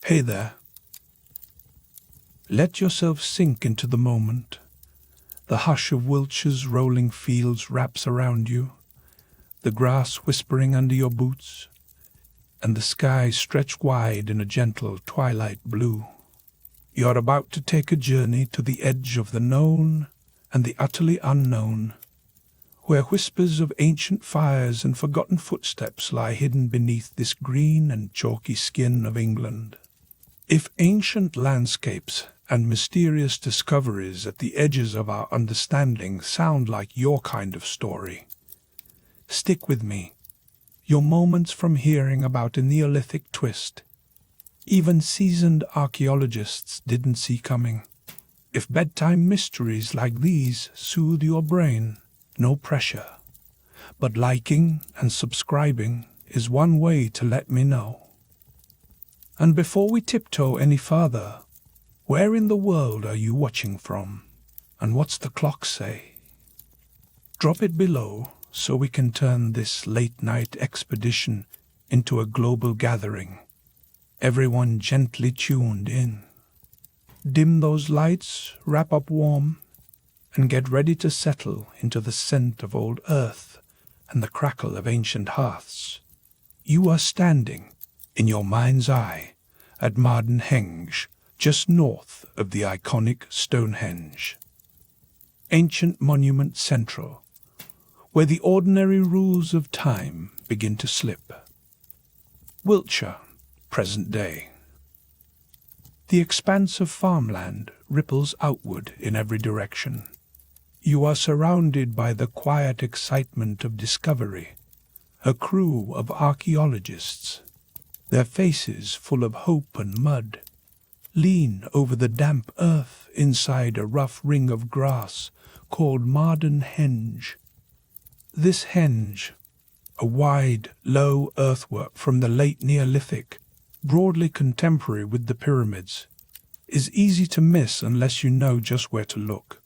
Hey there. Let yourself sink into the moment. The hush of Wiltshire's rolling fields wraps around you, the grass whispering under your boots, and the sky stretched wide in a gentle twilight blue. You are about to take a journey to the edge of the known and the utterly unknown, where whispers of ancient fires and forgotten footsteps lie hidden beneath this green and chalky skin of England. If ancient landscapes and mysterious discoveries at the edges of our understanding sound like your kind of story, stick with me. You're moments from hearing about a Neolithic twist even seasoned archaeologists didn't see coming. If bedtime mysteries like these soothe your brain, no pressure. But liking and subscribing is one way to let me know. And before we tiptoe any further, where in the world are you watching from? And what's the clock say? Drop it below so we can turn this late-night expedition into a global gathering. Everyone gently tuned in. Dim those lights, wrap up warm, and get ready to settle into the scent of old earth and the crackle of ancient hearths. You are standing, in your mind's eye, at Marden Henge, just north of the iconic Stonehenge. Ancient monument central, where the ordinary rules of time begin to slip. Wiltshire, present day. The expanse of farmland ripples outward in every direction. You are surrounded by the quiet excitement of discovery, a crew of archaeologists, their faces full of hope and mud, lean over the damp earth inside a rough ring of grass called Marden Henge. This henge, a wide, low earthwork from the late Neolithic, broadly contemporary with the pyramids, is easy to miss unless you know just where to look.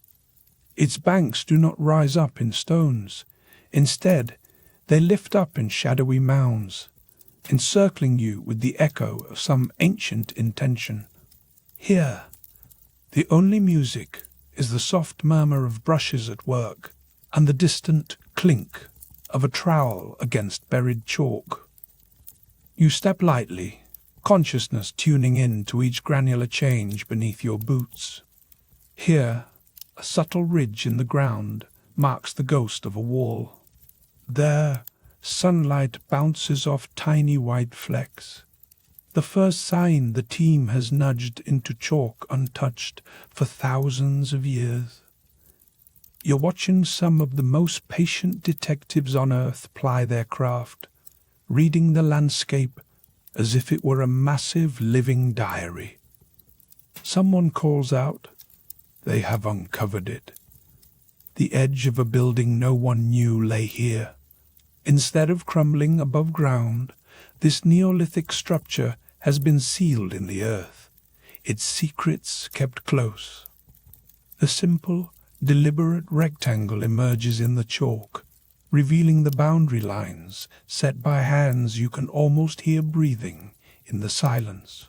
Its banks do not rise up in stones. Instead, they lift up in shadowy mounds, encircling you with the echo of some ancient intention. Here, the only music is the soft murmur of brushes at work and the distant clink of a trowel against buried chalk. You step lightly, consciousness tuning in to each granular change beneath your boots. Here, a subtle ridge in the ground marks the ghost of a wall. There, sunlight bounces off tiny white flecks, the first sign the team has nudged into chalk untouched for thousands of years. You're watching some of the most patient detectives on Earth ply their craft, reading the landscape as if it were a massive living diary. Someone calls out, they have uncovered it. The edge of a building no one knew lay here. Instead of crumbling above ground, this Neolithic structure has been sealed in the earth, its secrets kept close. The simple, deliberate rectangle emerges in the chalk, revealing the boundary lines set by hands you can almost hear breathing in the silence.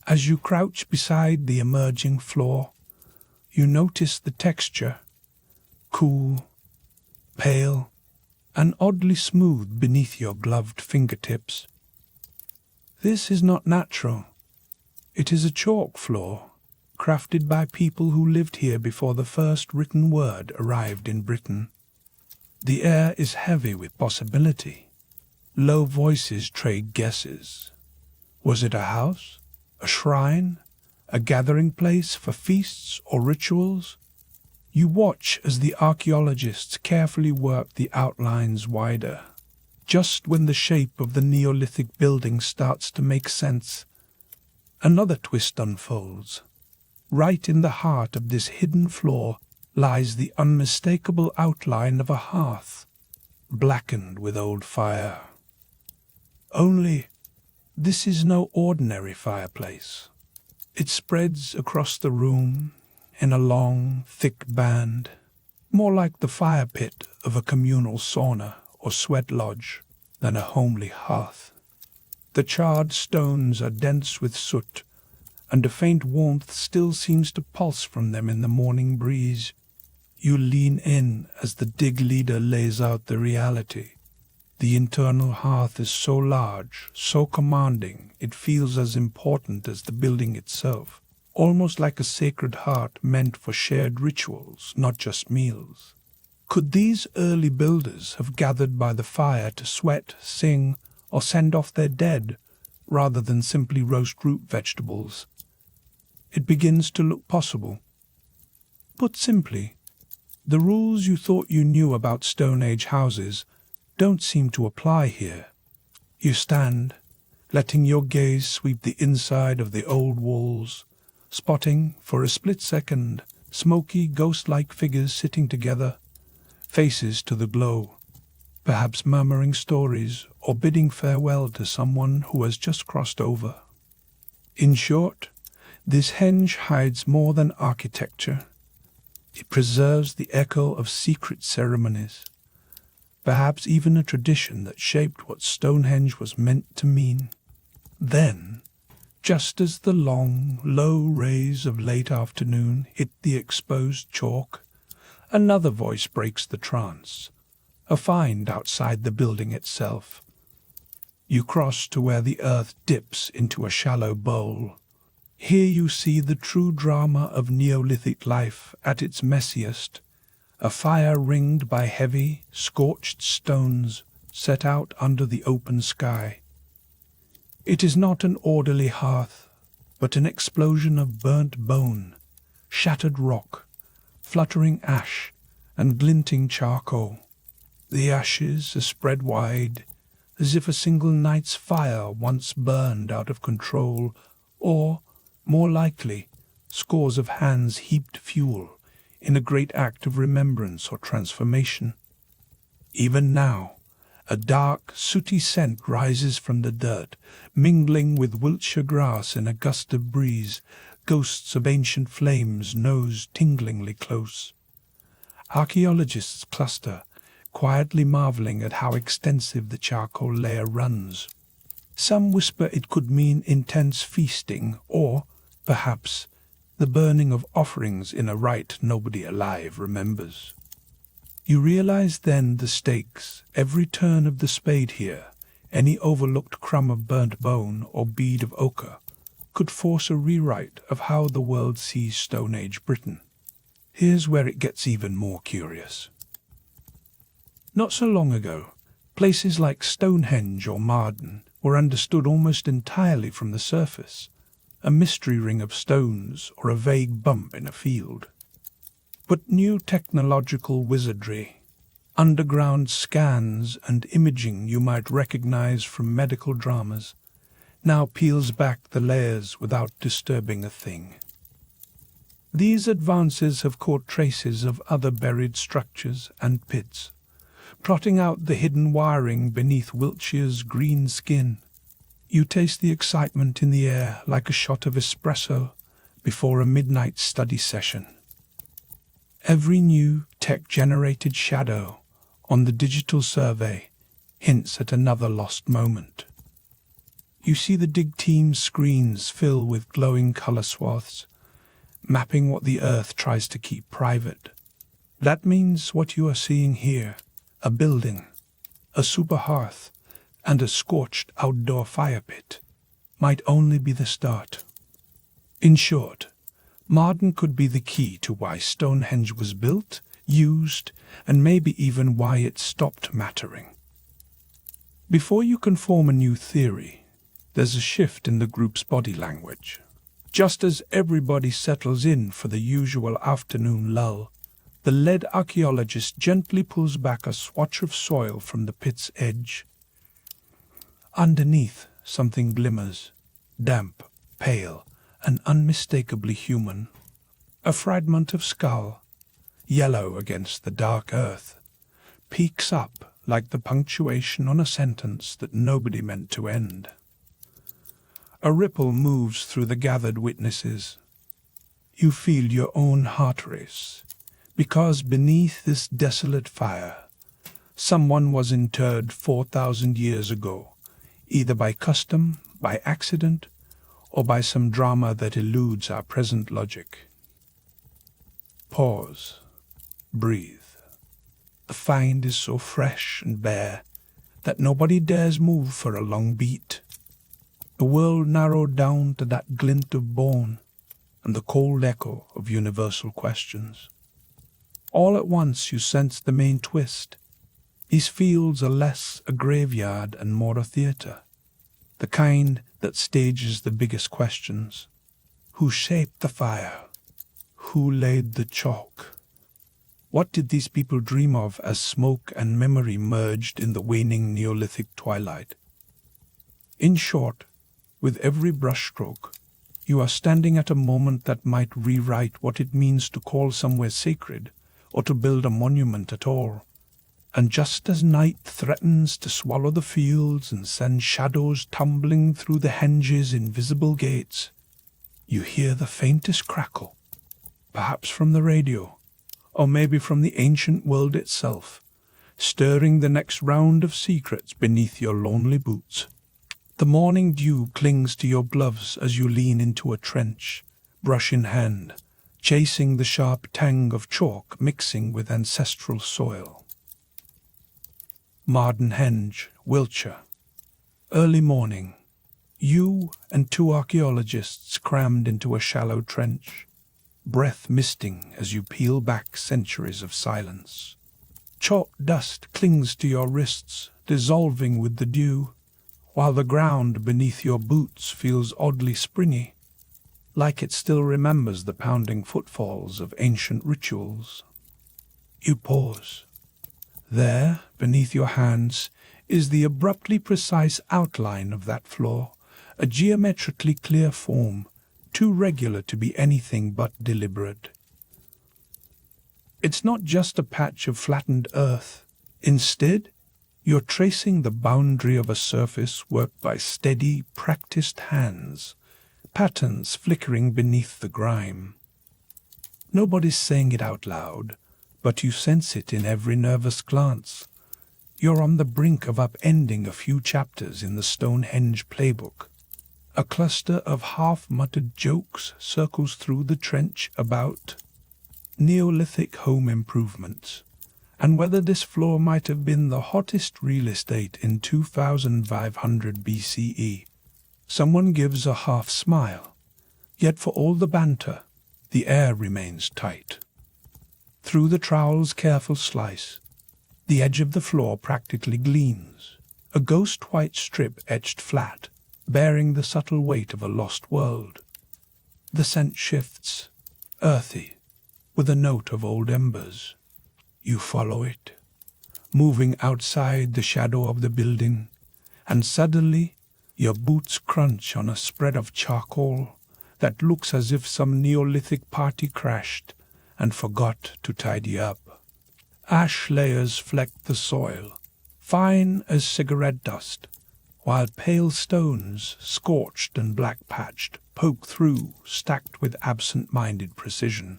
As you crouch beside the emerging floor, you notice the texture, cool, pale, and oddly smooth beneath your gloved fingertips. This is not natural. It is a chalk floor, crafted by people who lived here before the first written word arrived in Britain. The air is heavy with possibility. Low voices trade guesses. Was it a house, a shrine, a gathering place for feasts or rituals? You watch as the archaeologists carefully work the outlines wider. Just when the shape of the Neolithic building starts to make sense, another twist unfolds. Right in the heart of this hidden floor lies the unmistakable outline of a hearth, blackened with old fire. Only, this is no ordinary fireplace. It spreads across the room in a long, thick band, more like the fire pit of a communal sauna or sweat lodge than a homely hearth. The charred stones are dense with soot, and a faint warmth still seems to pulse from them in the morning breeze. You lean in as the dig leader lays out the reality. The internal hearth is so large, so commanding, it feels as important as the building itself, almost like a sacred heart meant for shared rituals, not just meals. Could these early builders have gathered by the fire to sweat, sing, or send off their dead, rather than simply roast root vegetables? It begins to look possible. Put simply, the rules you thought you knew about Stone Age houses don't seem to apply here. You stand, letting your gaze sweep the inside of the old walls, spotting, for a split second, smoky, ghost-like figures sitting together, faces to the glow, perhaps murmuring stories or bidding farewell to someone who has just crossed over. In short, this henge hides more than architecture. It preserves the echo of secret ceremonies, perhaps even a tradition that shaped what Stonehenge was meant to mean. Then, just as the long, low rays of late afternoon hit the exposed chalk, another voice breaks the trance, a find outside the building itself. You cross to where the earth dips into a shallow bowl. Here you see the true drama of Neolithic life at its messiest, a fire ringed by heavy, scorched stones set out under the open sky. It is not an orderly hearth, but an explosion of burnt bone, shattered rock, fluttering ash, and glinting charcoal. The ashes are spread wide, as if a single night's fire once burned out of control, or, more likely, scores of hands heaped fuel in a great act of remembrance or transformation. Even now, a dark, sooty scent rises from the dirt, mingling with Wiltshire grass in a gust of breeze, ghosts of ancient flames nose tinglingly close. Archaeologists cluster, quietly marveling at how extensive the charcoal layer runs. Some whisper it could mean intense feasting, or, perhaps, the burning of offerings in a rite nobody alive remembers. You realize then the stakes, every turn of the spade here, any overlooked crumb of burnt bone or bead of ochre, could force a rewrite of how the world sees Stone Age Britain. Here's where it gets even more curious. Not so long ago, places like Stonehenge or Marden were understood almost entirely from the surface, a mystery ring of stones or a vague bump in a field. But new technological wizardry, underground scans and imaging you might recognize from medical dramas, now peels back the layers without disturbing a thing. These advances have caught traces of other buried structures and pits, plotting out the hidden wiring beneath Wiltshire's green skin. You taste the excitement in the air like a shot of espresso before a midnight study session. Every new tech-generated shadow on the digital survey hints at another lost moment. You see the dig team's screens fill with glowing color swaths, mapping what the Earth tries to keep private. That means what you are seeing here, a building, a super hearth, and a scorched outdoor fire pit, might only be the start. In short, Marden could be the key to why Stonehenge was built, used, and maybe even why it stopped mattering. Before you can form a new theory, there's a shift in the group's body language. Just as everybody settles in for the usual afternoon lull, the lead archaeologist gently pulls back a swatch of soil from the pit's edge. Underneath, something glimmers, damp, pale, and unmistakably human. A fragment of skull, yellow against the dark earth, peeks up like the punctuation on a sentence that nobody meant to end. A ripple moves through the gathered witnesses. You feel your own heart race, because beneath this desolate fire, someone was interred 4,000 years ago, either by custom, by accident, or by some drama that eludes our present logic. Pause. Breathe. The find is so fresh and bare that nobody dares move for a long beat. The world narrowed down to that glint of bone and the cold echo of universal questions. All at once you sense the main twist. These fields are less a graveyard and more a theatre, the kind that stages the biggest questions. Who shaped the fire? Who laid the chalk? What did these people dream of as smoke and memory merged in the waning Neolithic twilight? In short, with every brushstroke, you are standing at a moment that might rewrite what it means to call somewhere sacred or to build a monument at all. And just as night threatens to swallow the fields and send shadows tumbling through the henge's invisible gates, you hear the faintest crackle, perhaps from the radio, or maybe from the ancient world itself, stirring the next round of secrets beneath your lonely boots. The morning dew clings to your gloves as you lean into a trench, brush in hand, chasing the sharp tang of chalk mixing with ancestral soil. Marden Henge, Wiltshire. Early morning. You and two archaeologists crammed into a shallow trench, breath misting as you peel back centuries of silence. Chalk dust clings to your wrists, dissolving with the dew, while the ground beneath your boots feels oddly springy, like it still remembers the pounding footfalls of ancient rituals. You pause. There, beneath your hands, is the abruptly precise outline of that floor, a geometrically clear form, too regular to be anything but deliberate. It's not just a patch of flattened earth. Instead, you're tracing the boundary of a surface worked by steady, practiced hands, patterns flickering beneath the grime. Nobody's saying it out loud, but you sense it in every nervous glance. You're on the brink of upending a few chapters in the Stonehenge playbook. A cluster of half-muttered jokes circles through the trench about Neolithic home improvements, and whether this floor might have been the hottest real estate in 2500 BCE. Someone gives a half-smile, yet for all the banter, the air remains tight. Through the trowel's careful slice, the edge of the floor practically gleams, a ghost-white strip etched flat, bearing the subtle weight of a lost world. The scent shifts, earthy, with a note of old embers. You follow it, moving outside the shadow of the building, and suddenly your boots crunch on a spread of charcoal that looks as if some Neolithic party crashed and forgot to tidy up. Ash layers fleck the soil, fine as cigarette dust, while pale stones, scorched and black-patched, poke through, stacked with absent-minded precision.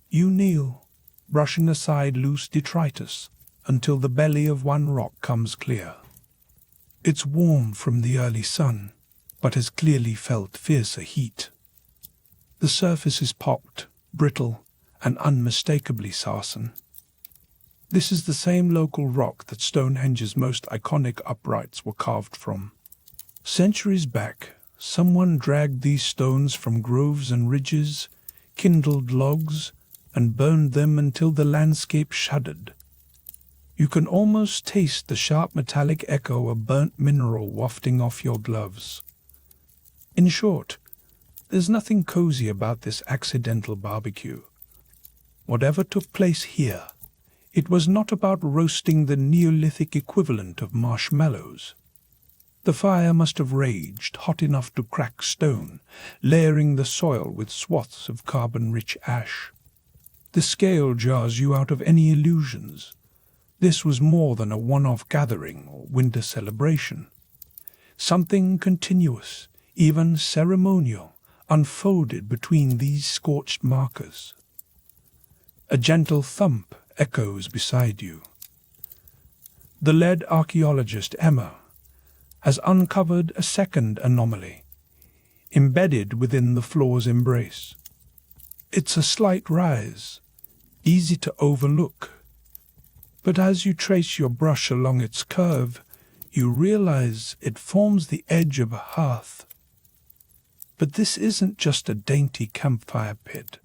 You kneel, brushing aside loose detritus, until the belly of one rock comes clear. It's warm from the early sun, but has clearly felt fiercer heat. The surface is pocked, brittle, and unmistakably sarsen. This is the same local rock that Stonehenge's most iconic uprights were carved from. Centuries back, someone dragged these stones from groves and ridges, kindled logs, and burned them until the landscape shuddered. You can almost taste the sharp metallic echo of burnt mineral wafting off your gloves. In short, there's nothing cozy about this accidental barbecue. Whatever took place here, it was not about roasting the Neolithic equivalent of marshmallows. The fire must have raged, hot enough to crack stone, layering the soil with swaths of carbon-rich ash. The scale jars you out of any illusions. This was more than a one-off gathering or winter celebration. Something continuous, even ceremonial, unfolded between these scorched markers. A gentle thump echoes beside you. The lead archaeologist Emma has uncovered a second anomaly, embedded within the floor's embrace. It's a slight rise, easy to overlook, but as you trace your brush along its curve, you realize it forms the edge of a hearth. But this isn't just a dainty campfire pit.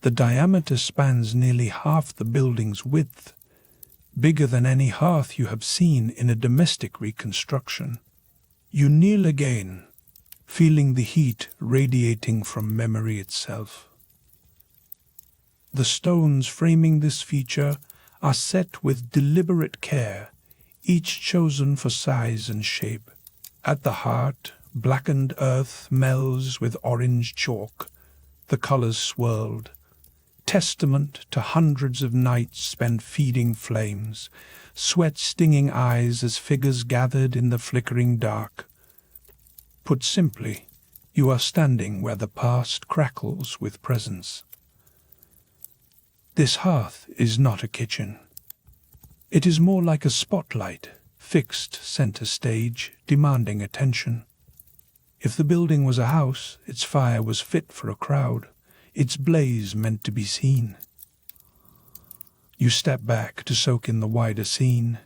The diameter spans nearly half the building's width, bigger than any hearth you have seen in a domestic reconstruction. You kneel again, feeling the heat radiating from memory itself. The stones framing this feature are set with deliberate care, each chosen for size and shape. At the heart, blackened earth melds with orange chalk, the colors swirled, testament to hundreds of nights spent feeding flames, sweat-stinging eyes as figures gathered in the flickering dark. Put simply, you are standing where the past crackles with presence. This hearth is not a kitchen. It is more like a spotlight, fixed center stage, demanding attention. If the building was a house, its fire was fit for a crowd, its blaze meant to be seen. You step back to soak in the wider scene.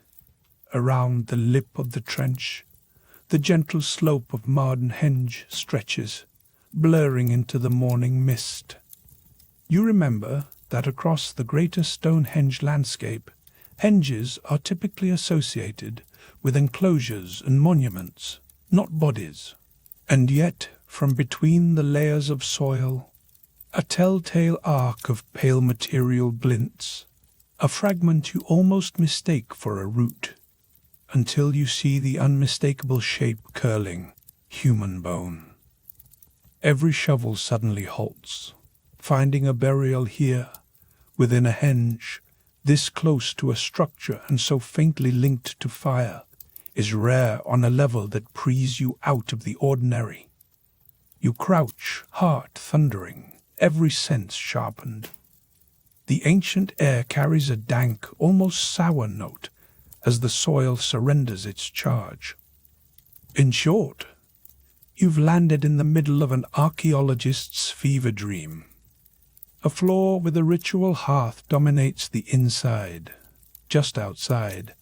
Around the lip of the trench, the gentle slope of Marden Henge stretches, blurring into the morning mist. You remember that across the greater Stonehenge landscape, henges are typically associated with enclosures and monuments, not bodies. And yet, from between the layers of soil, a telltale arc of pale material glints, a fragment you almost mistake for a root, until you see the unmistakable shape curling, human bone. Every shovel suddenly halts, finding a burial here, within a henge, this close to a structure and so faintly linked to fire, is rare on a level that preys you out of the ordinary. You crouch, heart thundering, every sense sharpened. The ancient air carries a dank, almost sour note as the soil surrenders its charge. In short, you've landed in the middle of an archaeologist's fever dream. A floor with a ritual hearth dominates the inside. Just outside,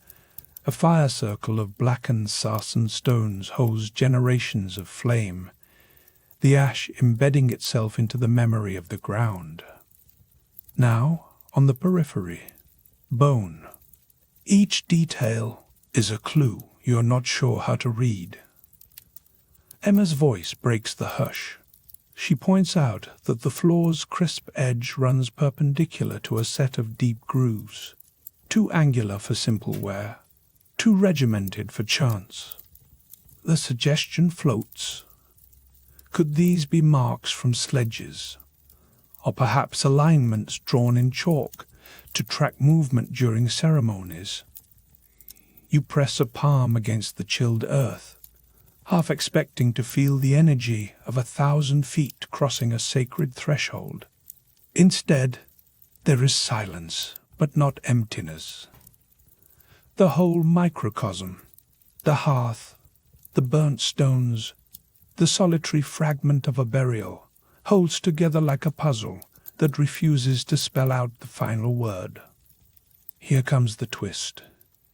a fire circle of blackened sarsen stones holds generations of flame, the ash embedding itself into the memory of the ground. Now, on the periphery, bone. Each detail is a clue you're not sure how to read. Emma's voice breaks the hush. She points out that the floor's crisp edge runs perpendicular to a set of deep grooves, too angular for simple wear, too regimented for chance. The suggestion floats. Could these be marks from sledges, or perhaps alignments drawn in chalk to track movement during ceremonies? You press a palm against the chilled earth, half expecting to feel the energy of 1,000 feet crossing a sacred threshold. Instead, there is silence, but not emptiness. The whole microcosm, the hearth, the burnt stones, the solitary fragment of a burial, holds together like a puzzle that refuses to spell out the final word. Here comes the twist.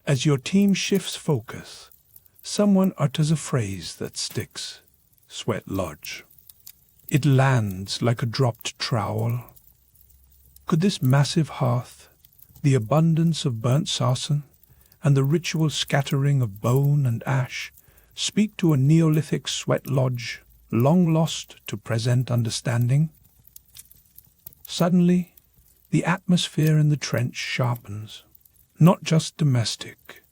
As your team shifts focus, someone utters a phrase that sticks. Sweat Lodge. It lands like a dropped trowel. Could this massive hearth, the abundance of burnt sarsen, and the ritual scattering of bone and ash speak to a Neolithic sweat lodge, long lost to present understanding? Suddenly, the atmosphere in the trench sharpens. Not just domestic,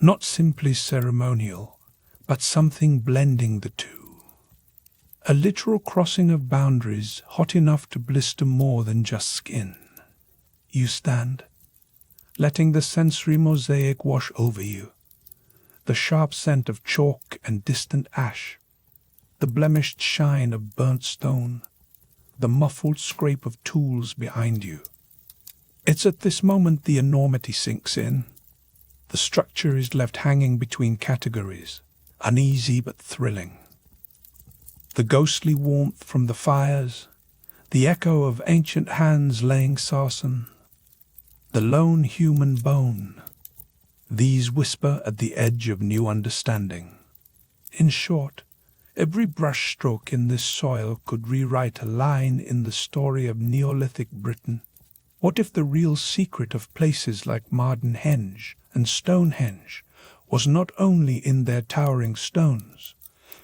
not simply ceremonial, but something blending the two. A literal crossing of boundaries hot enough to blister more than just skin. You stand, letting the sensory mosaic wash over you. The sharp scent of chalk and distant ash, the blemished shine of burnt stone, the muffled scrape of tools behind you. It's at this moment the enormity sinks in. The structure is left hanging between categories, uneasy but thrilling. The ghostly warmth from the fires, the echo of ancient hands laying sarsen, the lone human bone, these whisper at the edge of new understanding. In short, every brushstroke in this soil could rewrite a line in the story of Neolithic Britain. What if the real secret of places like Marden Henge and Stonehenge was not only in their towering stones,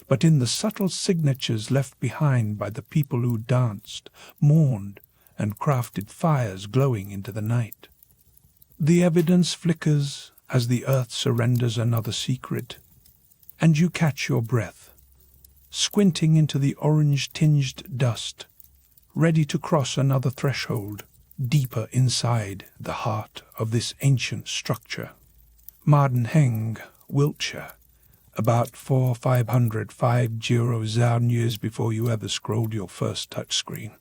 but in the subtle signatures left behind by the people who danced, mourned, and crafted fires glowing into the night? The evidence flickers as the earth surrenders another secret, and you catch your breath, squinting into the orange-tinged dust, ready to cross another threshold, deeper inside the heart of this ancient structure. Marden Henge, Wiltshire, about 4,550 years before you ever scrolled your first touchscreen.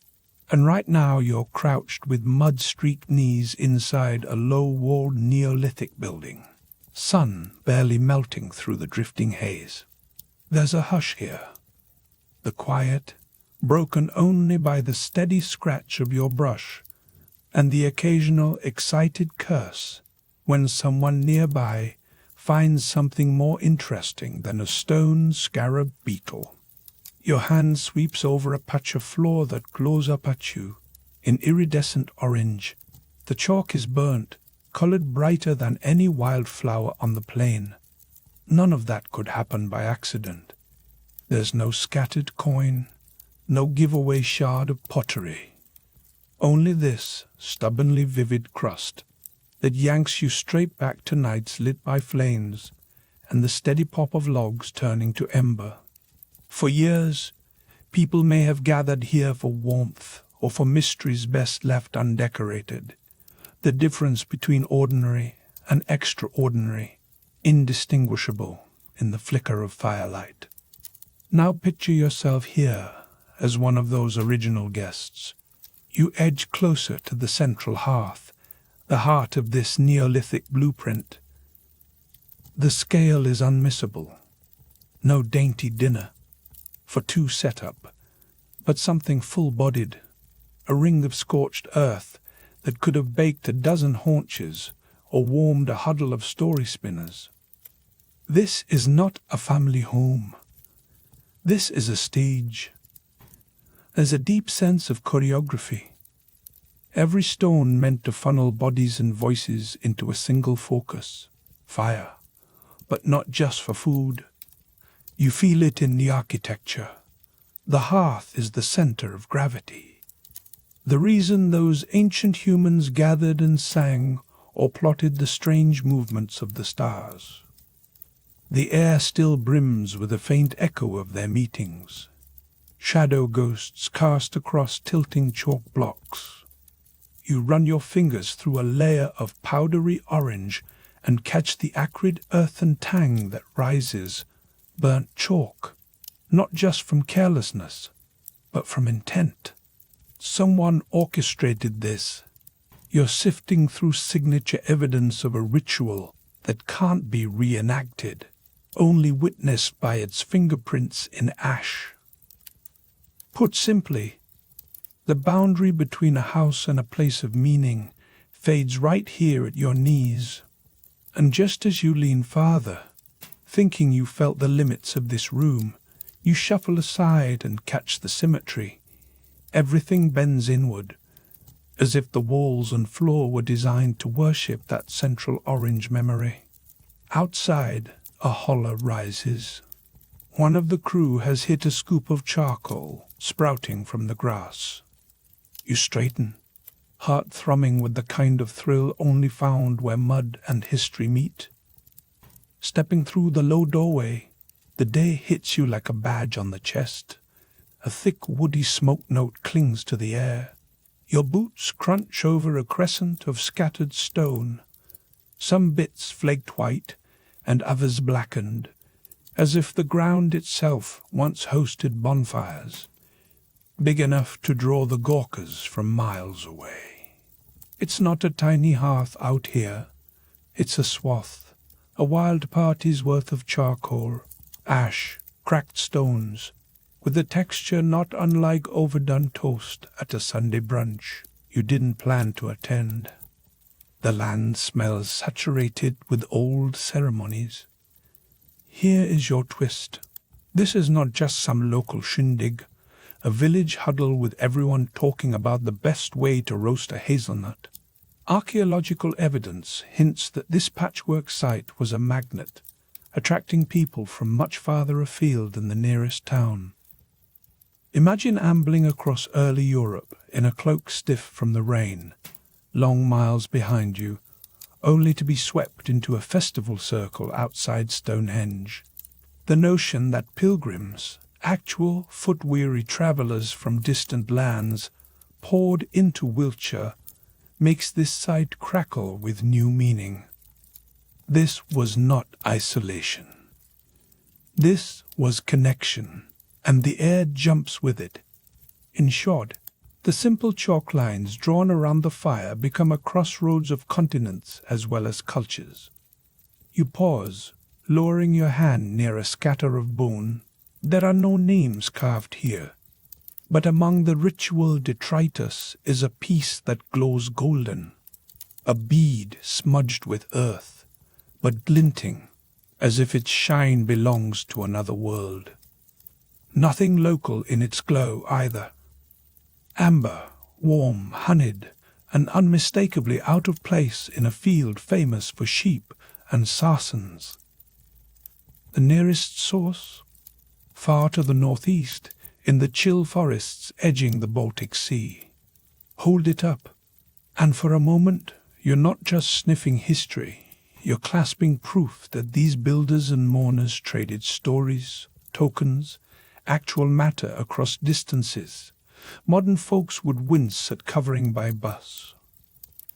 And right now you're crouched with mud-streaked knees inside a low-walled Neolithic building, sun barely melting through the drifting haze. There's a hush here, the quiet, broken only by the steady scratch of your brush and the occasional excited curse when someone nearby finds something more interesting than a stone scarab beetle. Your hand sweeps over a patch of floor that glows up at you in iridescent orange. The chalk is burnt, colored brighter than any wildflower on the plain. None of that could happen by accident. There's no scattered coin, no giveaway shard of pottery. Only this stubbornly vivid crust that yanks you straight back to nights lit by flames and the steady pop of logs turning to ember. For years, people may have gathered here for warmth or for mysteries best left undecorated. The difference between ordinary and extraordinary, indistinguishable in the flicker of firelight. Now picture yourself here as one of those original guests. You edge closer to the central hearth, the heart of this Neolithic blueprint. The scale is unmissable. No dainty dinner for two set up, but something full-bodied, a ring of scorched earth that could have baked a dozen haunches or warmed a huddle of story spinners. This is not a family home. This is a stage. There's a deep sense of choreography. Every stone meant to funnel bodies and voices into a single focus, fire, but not just for food. You feel it in the architecture. The hearth is the center of gravity. The reason those ancient humans gathered and sang or plotted the strange movements of the stars. The air still brims with a faint echo of their meetings. Shadow ghosts cast across tilting chalk blocks. You run your fingers through a layer of powdery orange and catch the acrid earthen tang that rises, burnt chalk, not just from carelessness, but from intent. Someone orchestrated this. You're sifting through signature evidence of a ritual that can't be reenacted, only witnessed by its fingerprints in ash. Put simply, the boundary between a house and a place of meaning fades right here at your knees, and just as you lean farther, thinking you felt the limits of this room, you shuffle aside and catch the symmetry. Everything bends inward, as if the walls and floor were designed to worship that central orange memory. Outside, a holler rises. One of the crew has hit a scoop of charcoal sprouting from the grass. You straighten, heart thrumming with the kind of thrill only found where mud and history meet. Stepping through the low doorway, the day hits you like a badge on the chest. A thick woody smoke note clings to the air. Your boots crunch over a crescent of scattered stone, some bits flaked white and others blackened, as if the ground itself once hosted bonfires, big enough to draw the gawkers from miles away. It's not a tiny hearth out here. It's a swath, a wild party's worth of charcoal, ash, cracked stones, with a texture not unlike overdone toast at a Sunday brunch you didn't plan to attend. The land smells saturated with old ceremonies. Here is your twist. This is not just some local shindig, a village huddle with everyone talking about the best way to roast a hazelnut. Archaeological evidence hints that this patchwork site was a magnet, attracting people from much farther afield than the nearest town. Imagine ambling across early Europe in a cloak stiff from the rain, long miles behind you, only to be swept into a festival circle outside Stonehenge. The notion that pilgrims, actual foot-weary travellers from distant lands, poured into Wiltshire makes this site crackle with new meaning. This was not isolation. This was connection, and the air jumps with it. In short, the simple chalk lines drawn around the fire become a crossroads of continents as well as cultures. You pause, lowering your hand near a scatter of bone. There are no names carved here, but among the ritual detritus is a piece that glows golden, a bead smudged with earth, but glinting, as if its shine belongs to another world. Nothing local in its glow either. Amber, warm, honeyed, and unmistakably out of place in a field famous for sheep and sarsens. The nearest source? Far to the northeast, in the chill forests edging the Baltic Sea. Hold it up, and for a moment you're not just sniffing history, you're clasping proof that these builders and mourners traded stories, tokens, actual matter across distances modern folks would wince at covering by bus.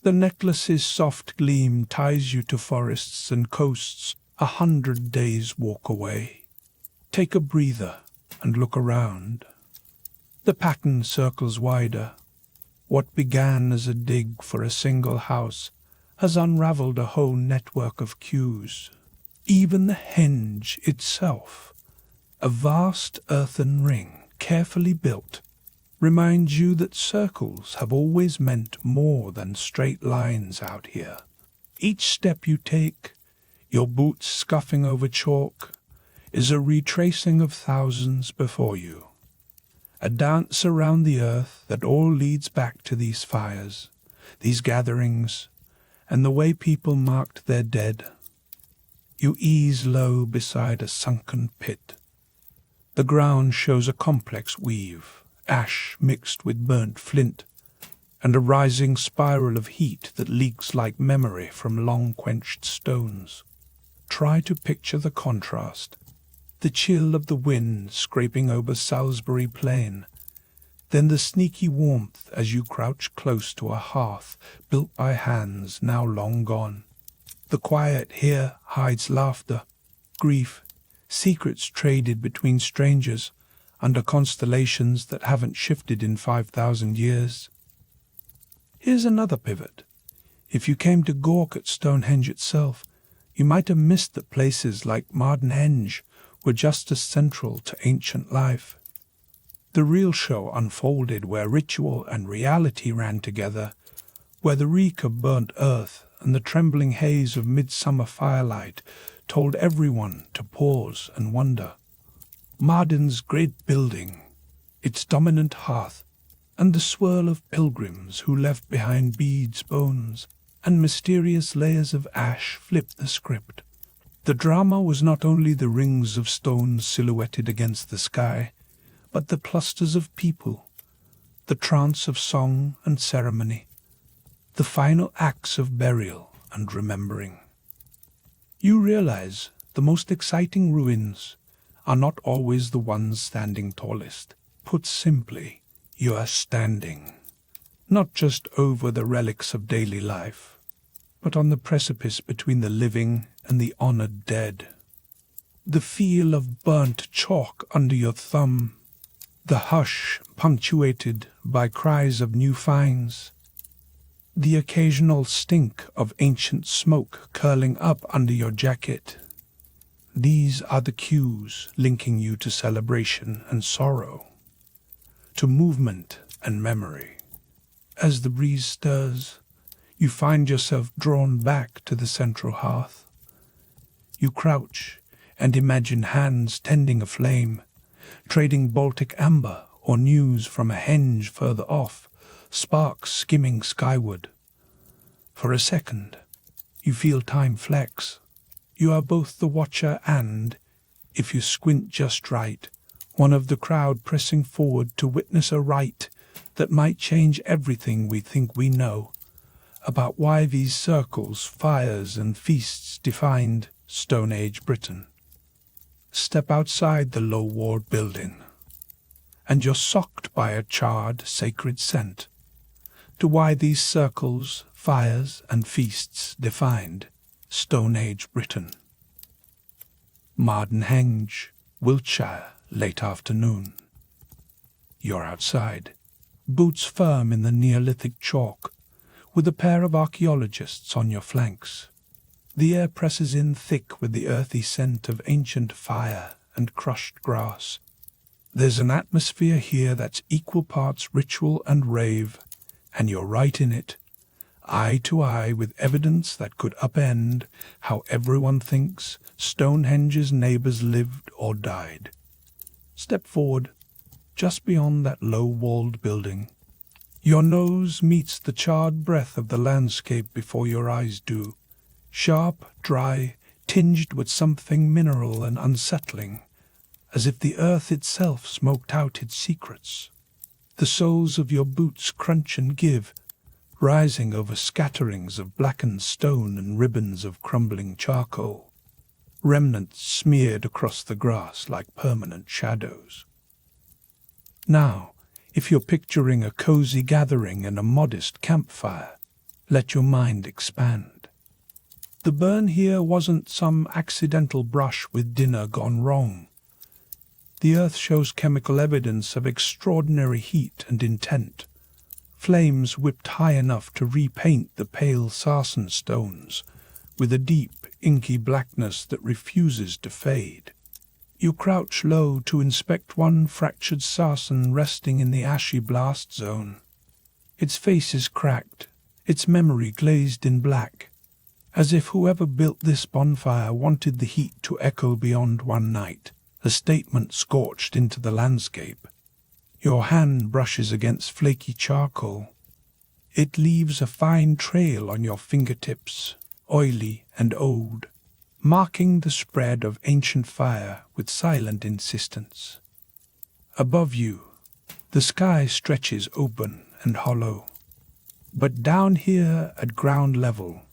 The necklace's soft gleam ties you to forests and coasts 100 days' walk away. Take a breather and look around. The pattern circles wider. What began as a dig for a single house has unraveled a whole network of queues. Even the henge itself, a vast earthen ring carefully built, reminds you that circles have always meant more than straight lines out here. Each step you take, your boots scuffing over chalk, is a retracing of thousands before you. A dance around the earth that all leads back to these fires, these gatherings, and the way people marked their dead. You ease low beside a sunken pit. The ground shows a complex weave, ash mixed with burnt flint, and a rising spiral of heat that leaks like memory from long-quenched stones. Try to picture the contrast, the chill of the wind scraping over Salisbury Plain, then the sneaky warmth as you crouch close to a hearth built by hands now long gone. The quiet here hides laughter, grief, secrets traded between strangers under constellations that haven't shifted in 5,000 years. Here's another pivot. If you came to gawk at Stonehenge itself, you might have missed that places like Marden Henge were just as central to ancient life. The real show unfolded where ritual and reality ran together, where the reek of burnt earth and the trembling haze of midsummer firelight told everyone to pause and wonder. Marden's great building, its dominant hearth, and the swirl of pilgrims who left behind beads, bones, and mysterious layers of ash flipped the script. The drama was not only the rings of stone silhouetted against the sky, but the clusters of people, the trance of song and ceremony, the final acts of burial and remembering. You realize the most exciting ruins are not always the ones standing tallest. Put simply, you are standing, not just over the relics of daily life, but on the precipice between the living and the honored dead. The feel of burnt chalk under your thumb, the hush punctuated by cries of new finds, the occasional stink of ancient smoke curling up under your jacket. These are the cues linking you to celebration and sorrow, to movement and memory. As the breeze stirs, you find yourself drawn back to the central hearth. You crouch and imagine hands tending a flame, trading Baltic amber or news from a henge further off, sparks skimming skyward. For a second, you feel time flex. You are both the watcher and, if you squint just right, one of the crowd pressing forward to witness a rite that might change everything we think we know about why these circles, fires, and feasts defined Stone Age Britain. Step outside the low-walled building, and you're socked by a charred, sacred scent to why these circles, fires, and feasts defined Stone Age Britain. Marden Henge, Wiltshire, late afternoon. You're outside, boots firm in the Neolithic chalk, with a pair of archaeologists on your flanks. The air presses in thick with the earthy scent of ancient fire and crushed grass. There's an atmosphere here that's equal parts ritual and rave, and you're right in it, eye to eye with evidence that could upend how everyone thinks Stonehenge's neighbours lived or died. Step forward, just beyond that low-walled building. Your nose meets the charred breath of the landscape before your eyes do, sharp, dry, tinged with something mineral and unsettling, as if the earth itself smoked out its secrets. The soles of your boots crunch and give, rising over scatterings of blackened stone and ribbons of crumbling charcoal, remnants smeared across the grass like permanent shadows. Now, if you're picturing a cozy gathering and a modest campfire, let your mind expand. The burn here wasn't some accidental brush with dinner gone wrong. The earth shows chemical evidence of extraordinary heat and intent. Flames whipped high enough to repaint the pale sarsen stones with a deep, inky blackness that refuses to fade. You crouch low to inspect one fractured sarsen resting in the ashy blast zone. Its face is cracked, its memory glazed in black, as if whoever built this bonfire wanted the heat to echo beyond one night, a statement scorched into the landscape. Your hand brushes against flaky charcoal. It leaves a fine trail on your fingertips, oily and old, marking the spread of ancient fire with silent insistence. Above you, the sky stretches open and hollow. But down here at ground level,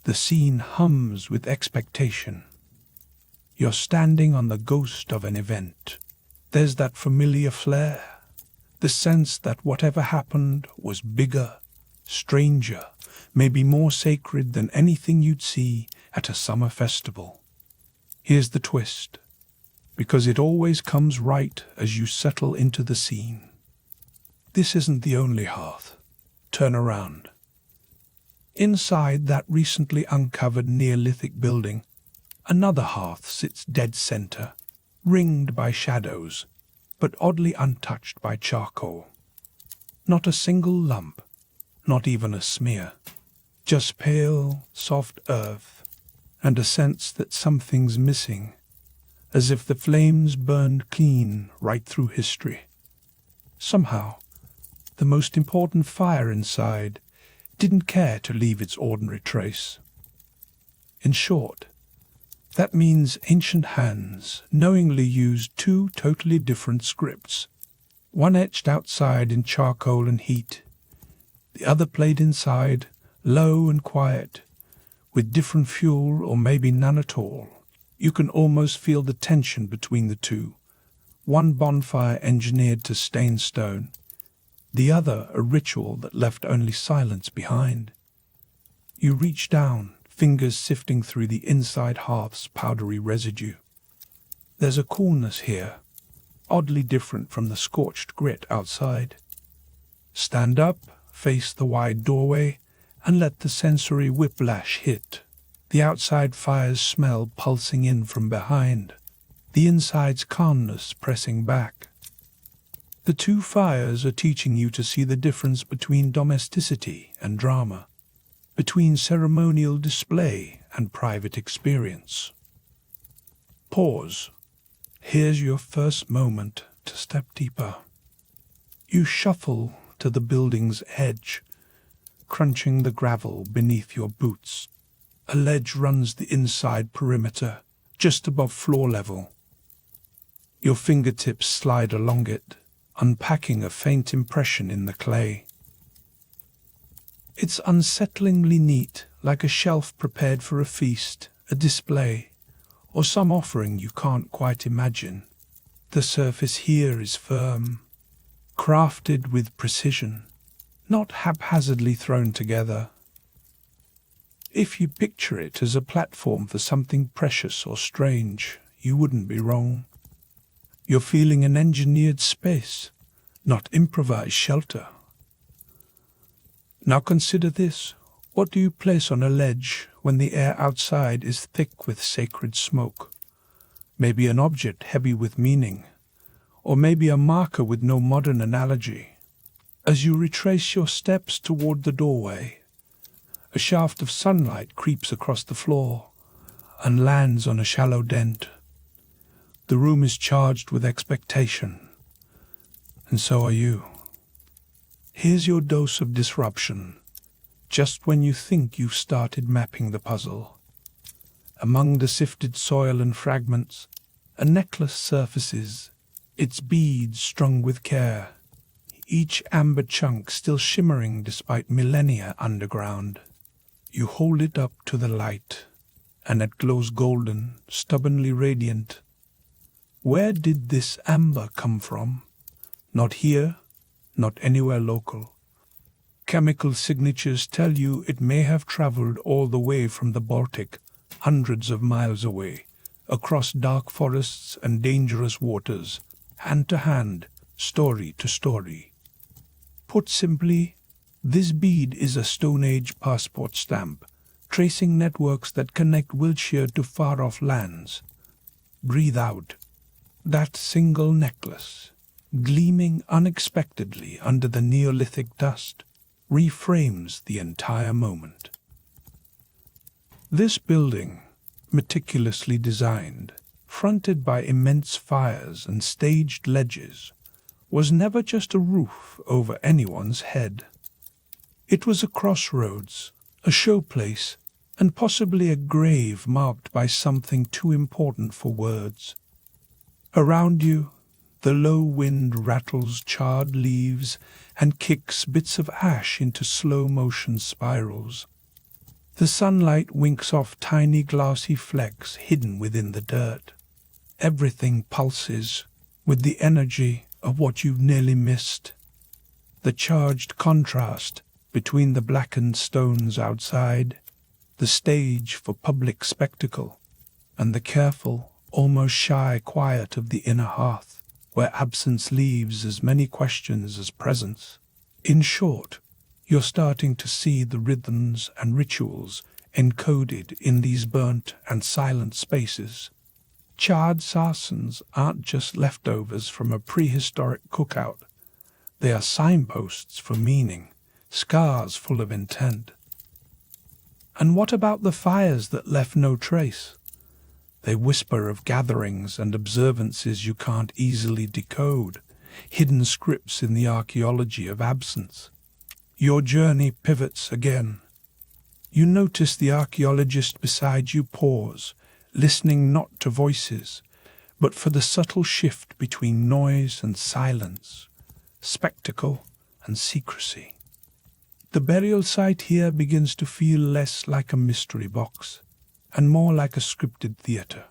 the scene hums with expectation. You're standing on the ghost of an event. There's that familiar flair, the sense that whatever happened was bigger, stranger, maybe more sacred than anything you'd see at a summer festival. Here's the twist, because it always comes right as you settle into the scene. This isn't the only hearth. Turn around. Inside that recently uncovered Neolithic building, another hearth sits dead center, ringed by shadows, but oddly untouched by charcoal. Not a single lump, not even a smear, just pale, soft earth, and a sense that something's missing, as if the flames burned clean right through history. Somehow, the most important fire inside didn't care to leave its ordinary trace. In short, that means ancient hands knowingly used two totally different scripts, one etched outside in charcoal and heat, the other played inside, low and quiet, with different fuel or maybe none at all. You can almost feel the tension between the two, one bonfire engineered to stain stone, the other a ritual that left only silence behind. You reach down, fingers sifting through the inside hearth's powdery residue. There's a coolness here, oddly different from the scorched grit outside. Stand up, face the wide doorway, and let the sensory whiplash hit. the outside fire's smell pulsing in from behind, the inside's calmness pressing back. The two fires are teaching you to see the difference between domesticity and drama, between ceremonial display and private experience. Pause. Here's your first moment to step deeper. You shuffle to the building's edge, crunching the gravel beneath your boots. A ledge runs the inside perimeter, just above floor level. Your fingertips slide along it, unpacking a faint impression in the clay. It's unsettlingly neat, like a shelf prepared for a feast, a display, or some offering you can't quite imagine. The surface here is firm, crafted with precision, not haphazardly thrown together. If you picture it as a platform for something precious or strange, you wouldn't be wrong. You're feeling an engineered space, not improvised shelter. Now consider this. What do you place on a ledge when the air outside is thick with sacred smoke? Maybe an object heavy with meaning, or maybe a marker with no modern analogy. As you retrace your steps toward the doorway, a shaft of sunlight creeps across the floor and lands on a shallow dent. The room is charged with expectation, and so are you. Here's your dose of disruption, just when you think you've started mapping the puzzle. Among the sifted soil and fragments, a necklace surfaces, its beads strung with care, each amber chunk still shimmering despite millennia underground. You hold it up to the light, and it glows golden, stubbornly radiant. Where did this amber come from? Not here, not anywhere local. Chemical signatures tell you it may have traveled all the way from the Baltic, hundreds of miles away, across dark forests and dangerous waters, hand to hand, story to story. Put simply, this bead is a Stone Age passport stamp, tracing networks that connect Wiltshire to far-off lands. Breathe out. That single necklace, gleaming unexpectedly under the Neolithic dust, reframes the entire moment. This building, meticulously designed, fronted by immense fires and staged ledges, was never just a roof over anyone's head. It was a crossroads, a showplace, and possibly a grave marked by something too important for words. Around you, the low wind rattles charred leaves and kicks bits of ash into slow-motion spirals. The sunlight winks off tiny glassy flecks hidden within the dirt. Everything pulses with the energy of what you've nearly missed. The charged contrast between the blackened stones outside, the stage for public spectacle, and the careful, almost shy quiet of the inner hearth, where absence leaves as many questions as presence. In short, you're starting to see the rhythms and rituals encoded in these burnt and silent spaces. Charred sarcens aren't just leftovers from a prehistoric cookout. They are signposts for meaning, scars full of intent. And what about the fires that left no trace? They whisper of gatherings and observances you can't easily decode, hidden scripts in the archaeology of absence. Your journey pivots again. You notice the archaeologist beside you pause, listening not to voices, but for the subtle shift between noise and silence, spectacle and secrecy. The burial site here begins to feel less like a mystery box and more like a scripted theatre,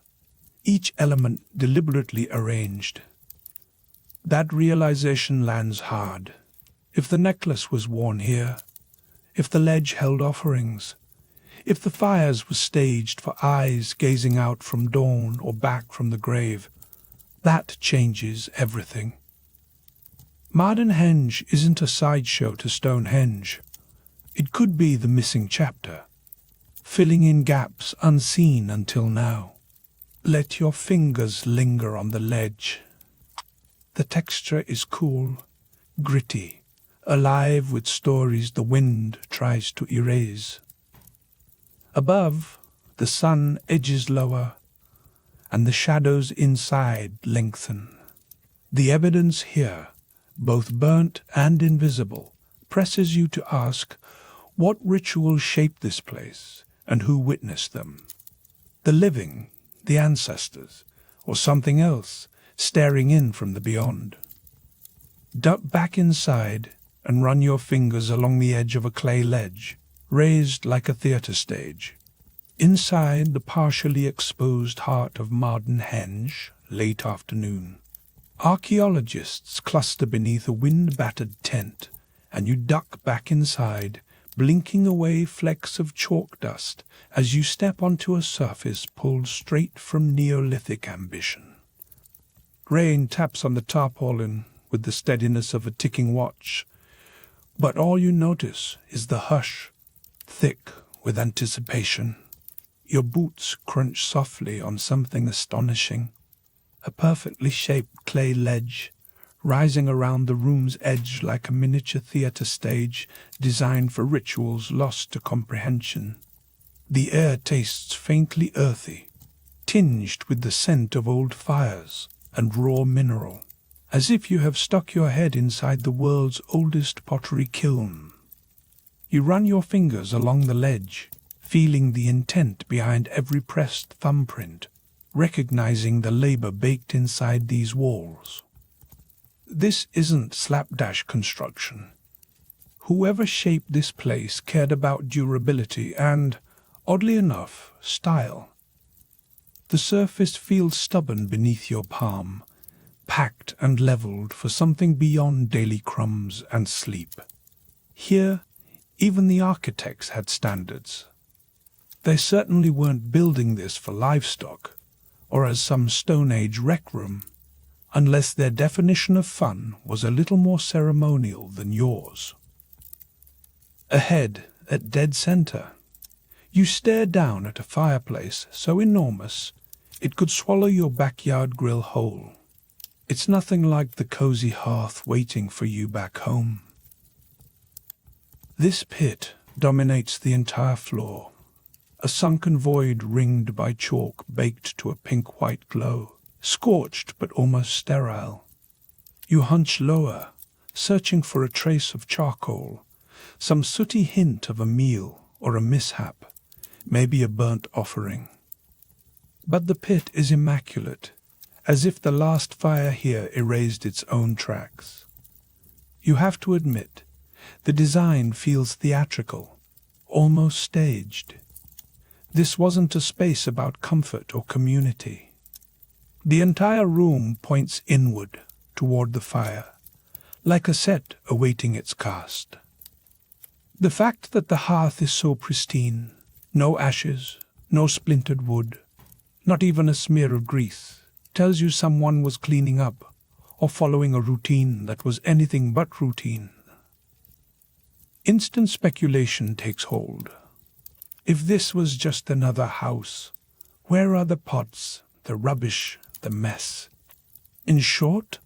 each element deliberately arranged. That realization lands hard. If the necklace was worn here, if the ledge held offerings, if the fires were staged for eyes gazing out from dawn or back from the grave, that changes everything. Marden Henge isn't a sideshow to Stonehenge. It could be the missing chapter. filling in gaps unseen until now. Let your fingers linger on the ledge. The texture is cool, gritty, alive with stories the wind tries to erase. Above, the sun edges lower, and the shadows inside lengthen. The evidence here, both burnt and invisible, presses you to ask what rituals shaped this place and who witnessed them. The living, the ancestors, or something else staring in from the beyond. Duck back inside and run your fingers along the edge of a clay ledge, raised like a theatre stage. Inside the partially exposed heart of Marden Henge, late afternoon. Archaeologists cluster beneath a wind-battered tent, and you duck back inside, blinking away flecks of chalk dust as you step onto a surface pulled straight from Neolithic ambition. Rain taps on the tarpaulin with the steadiness of a ticking watch, but all you notice is the hush, thick with anticipation. Your boots crunch softly on something astonishing. A perfectly shaped clay ledge, rising around the room's edge like a miniature theatre stage designed for rituals lost to comprehension. The air tastes faintly earthy, tinged with the scent of old fires and raw mineral, as if you have stuck your head inside the world's oldest pottery kiln. You run your fingers along the ledge, feeling the intent behind every pressed thumbprint, recognizing the labor baked inside these walls. This isn't slapdash construction. Whoever shaped this place cared about durability and, oddly enough, style. The surface feels stubborn beneath your palm, packed and leveled for something beyond daily crumbs and sleep. Here, even the architects had standards. They certainly weren't building this for livestock, or as some Stone Age rec room, unless their definition of fun was a little more ceremonial than yours. Ahead, at dead center, you stare down at a fireplace so enormous it could swallow your backyard grill whole. It's nothing like the cozy hearth waiting for you back home. This pit dominates the entire floor, a sunken void ringed by chalk baked to a pink-white glow, scorched but almost sterile. You hunch lower, searching for a trace of charcoal, some sooty hint of a meal or a mishap, maybe a burnt offering. But the pit is immaculate, as if the last fire here erased its own tracks. You have to admit, the design feels theatrical, almost staged. This wasn't a space about comfort or community. The entire room points inward, toward the fire, like a set awaiting its cast. The fact that the hearth is so pristine, no ashes, no splintered wood, not even a smear of grease, tells you someone was cleaning up or following a routine that was anything but routine. Instant speculation takes hold. If this was just another house, where are the pots, the rubbish, the mess? In short,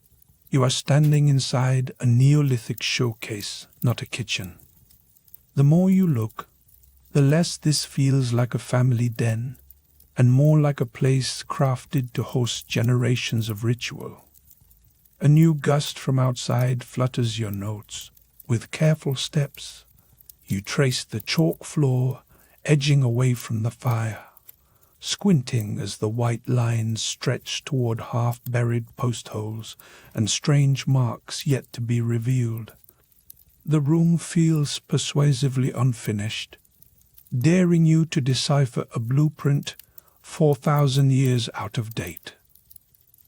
you are standing inside a Neolithic showcase, not a kitchen. The more you look, the less this feels like a family den, and more like a place crafted to host generations of ritual. A new gust from outside flutters your notes. With careful steps, you trace the chalk floor, edging away from the fire, squinting as the white lines stretch toward half-buried post holes and strange marks yet to be revealed. The room feels persuasively unfinished, daring you to decipher a blueprint 4,000 years out of date.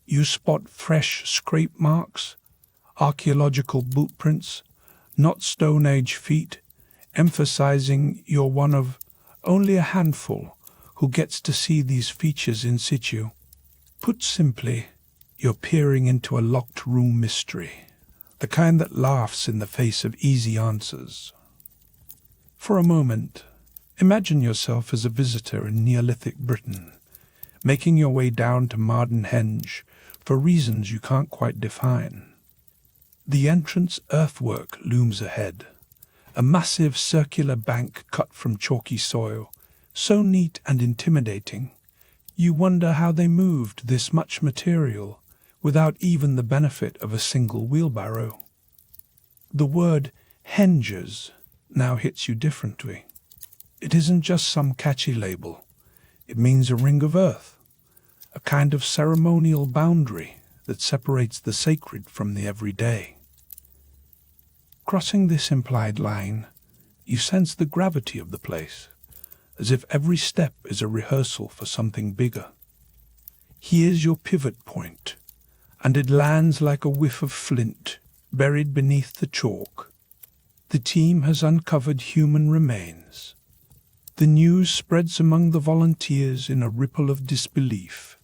You spot fresh scrape marks, archaeological boot prints, not Stone Age feet, emphasizing you're one of only a handful who gets to see these features in situ. Put simply, you're peering into a locked room mystery, the kind that laughs in the face of easy answers. For a moment, Imagine yourself as a visitor in Neolithic Britain, making your way down to Marden Henge for reasons you can't quite define. The entrance earthwork looms ahead, a massive circular bank cut from chalky soil, so neat and intimidating, you wonder how they moved this much material without even the benefit of a single wheelbarrow. The word henges now hits you differently. It isn't just some catchy label. It means a ring of earth, a kind of ceremonial boundary that separates the sacred from the everyday. Crossing this implied line, you sense the gravity of the place, as if every step is a rehearsal for something bigger. Here's your pivot point, and it lands like a whiff of flint buried beneath the chalk. The team has uncovered human remains. The news spreads among the volunteers in a ripple of disbelief.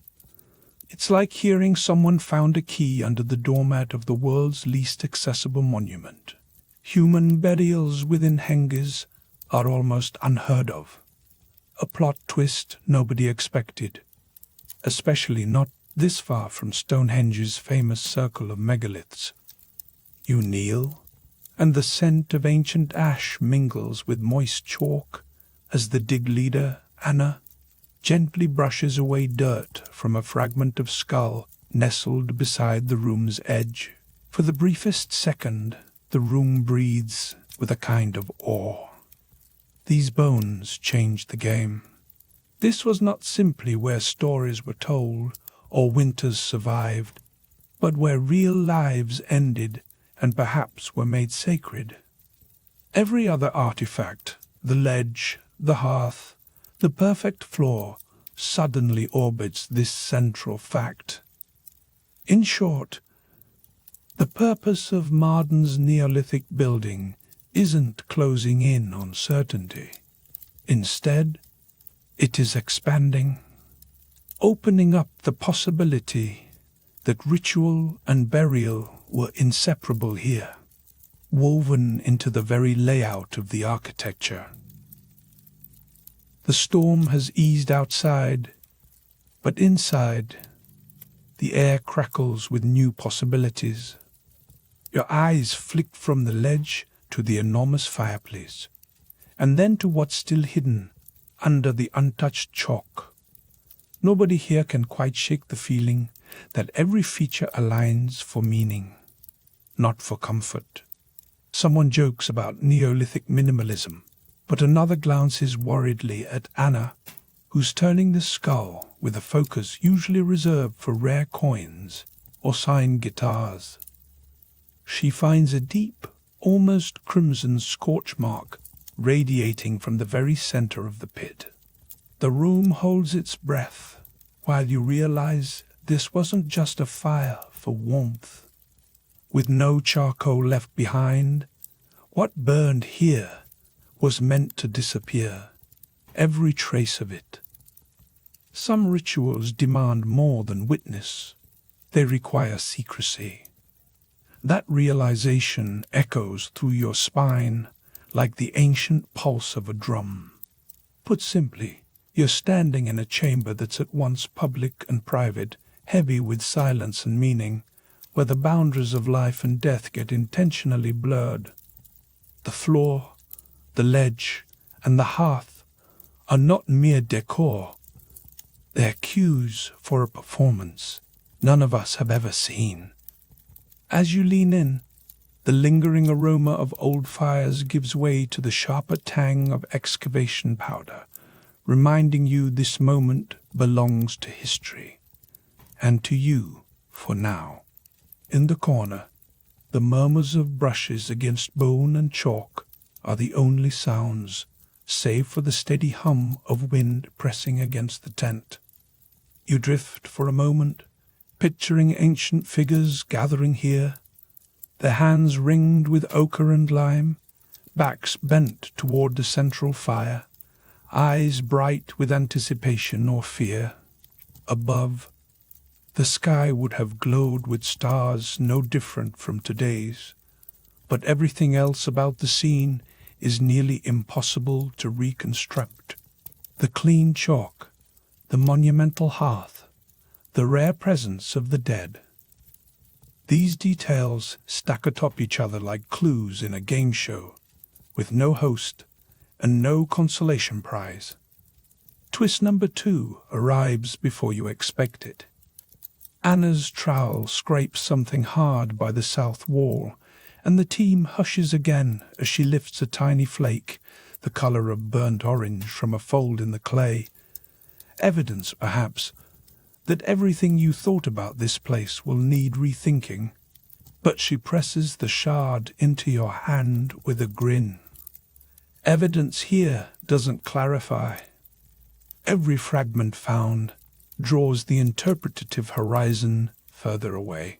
It's like hearing someone found a key under the doormat of the world's least accessible monument. Human burials within henges are almost unheard of. A plot twist nobody expected, especially not this far from Stonehenge's famous circle of megaliths. You kneel, and the scent of ancient ash mingles with moist chalk as the dig leader, Anna, gently brushes away dirt from a fragment of skull nestled beside the room's edge. For the briefest second, the room breathes with a kind of awe. These bones changed the game. This was not simply where stories were told or winters survived, but where real lives ended and perhaps were made sacred. Every other artifact, the ledge, the hearth, the perfect floor, suddenly orbits this central fact. In short, the purpose of Marden's Neolithic building isn't closing in on certainty. Instead, it is expanding, opening up the possibility that ritual and burial were inseparable here, woven into the very layout of the architecture. The storm has eased outside, but inside, the air crackles with new possibilities. Your eyes flick from the ledge to the enormous fireplace, and then to what's still hidden under the untouched chalk. Nobody here can quite shake the feeling that every feature aligns for meaning, not for comfort. Someone jokes about Neolithic minimalism, but another glances worriedly at Anna, who's turning the skull with a focus usually reserved for rare coins or signed guitars. She finds a deep, almost crimson scorch mark radiating from the very center of the pit. The room holds its breath while you realize this wasn't just a fire for warmth. With no charcoal left behind, what burned here was meant to disappear, every trace of it. Some rituals demand more than witness. They require secrecy. That realization echoes through your spine like the ancient pulse of a drum. Put simply, you're standing in a chamber that's at once public and private, heavy with silence and meaning, where the boundaries of life and death get intentionally blurred. The floor, the ledge, and the hearth are not mere decor. They're cues for a performance none of us have ever seen. As you lean in, the lingering aroma of old fires gives way to the sharper tang of excavation powder, reminding you this moment belongs to history, and to you for now. In the corner, the murmurs of brushes against bone and chalk are the only sounds, save for the steady hum of wind pressing against the tent. You drift for a moment, picturing ancient figures gathering here, their hands ringed with ochre and lime, backs bent toward the central fire, eyes bright with anticipation or fear. Above, the sky would have glowed with stars no different from today's, but everything else about the scene is nearly impossible to reconstruct. The clean chalk, the monumental hearth, the rare presence of the dead. These details stack atop each other like clues in a game show, with no host and no consolation prize. Twist number 2 arrives before you expect it. Anna's trowel scrapes something hard by the south wall, and the team hushes again as she lifts a tiny flake, the color of burnt orange, from a fold in the clay. Evidence, perhaps, that everything you thought about this place will need rethinking. But she presses the shard into your hand with a grin. Evidence here doesn't clarify. Every fragment found draws the interpretative horizon further away.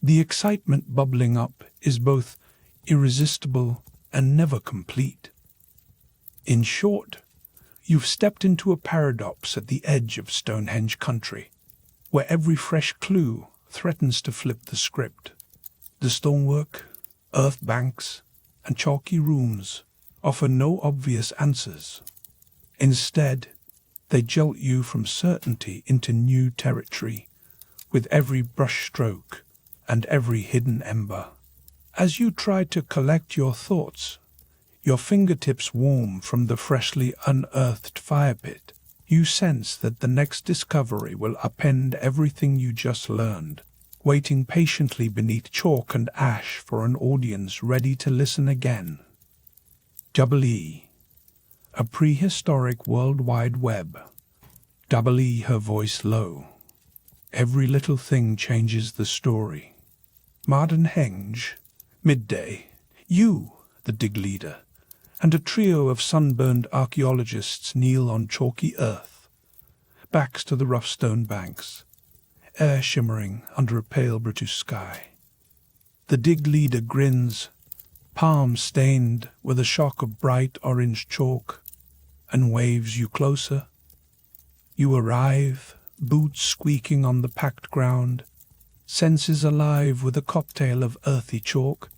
The excitement bubbling up is both irresistible and never complete. In short, you've stepped into a paradox at the edge of Stonehenge country, where every fresh clue threatens to flip the script. The stonework, earth banks, and chalky rooms offer no obvious answers. Instead, they jolt you from certainty into new territory, with every brushstroke and every hidden ember. As you try to collect your thoughts, your fingertips warm from the freshly unearthed fire pit, you sense that the next discovery will upend everything you just learned, waiting patiently beneath chalk and ash for an audience ready to listen again. E, a prehistoric World Wide Web. E, her voice low. Every little thing changes the story. Marden Henge, midday. You, the dig leader, and a trio of sunburned archaeologists kneel on chalky earth, backs to the rough stone banks, air shimmering under a pale British sky. The dig leader grins, palm stained with a shock of bright orange chalk, and waves you closer. You arrive, boots squeaking on the packed ground, senses alive with a cocktail of earthy chalk,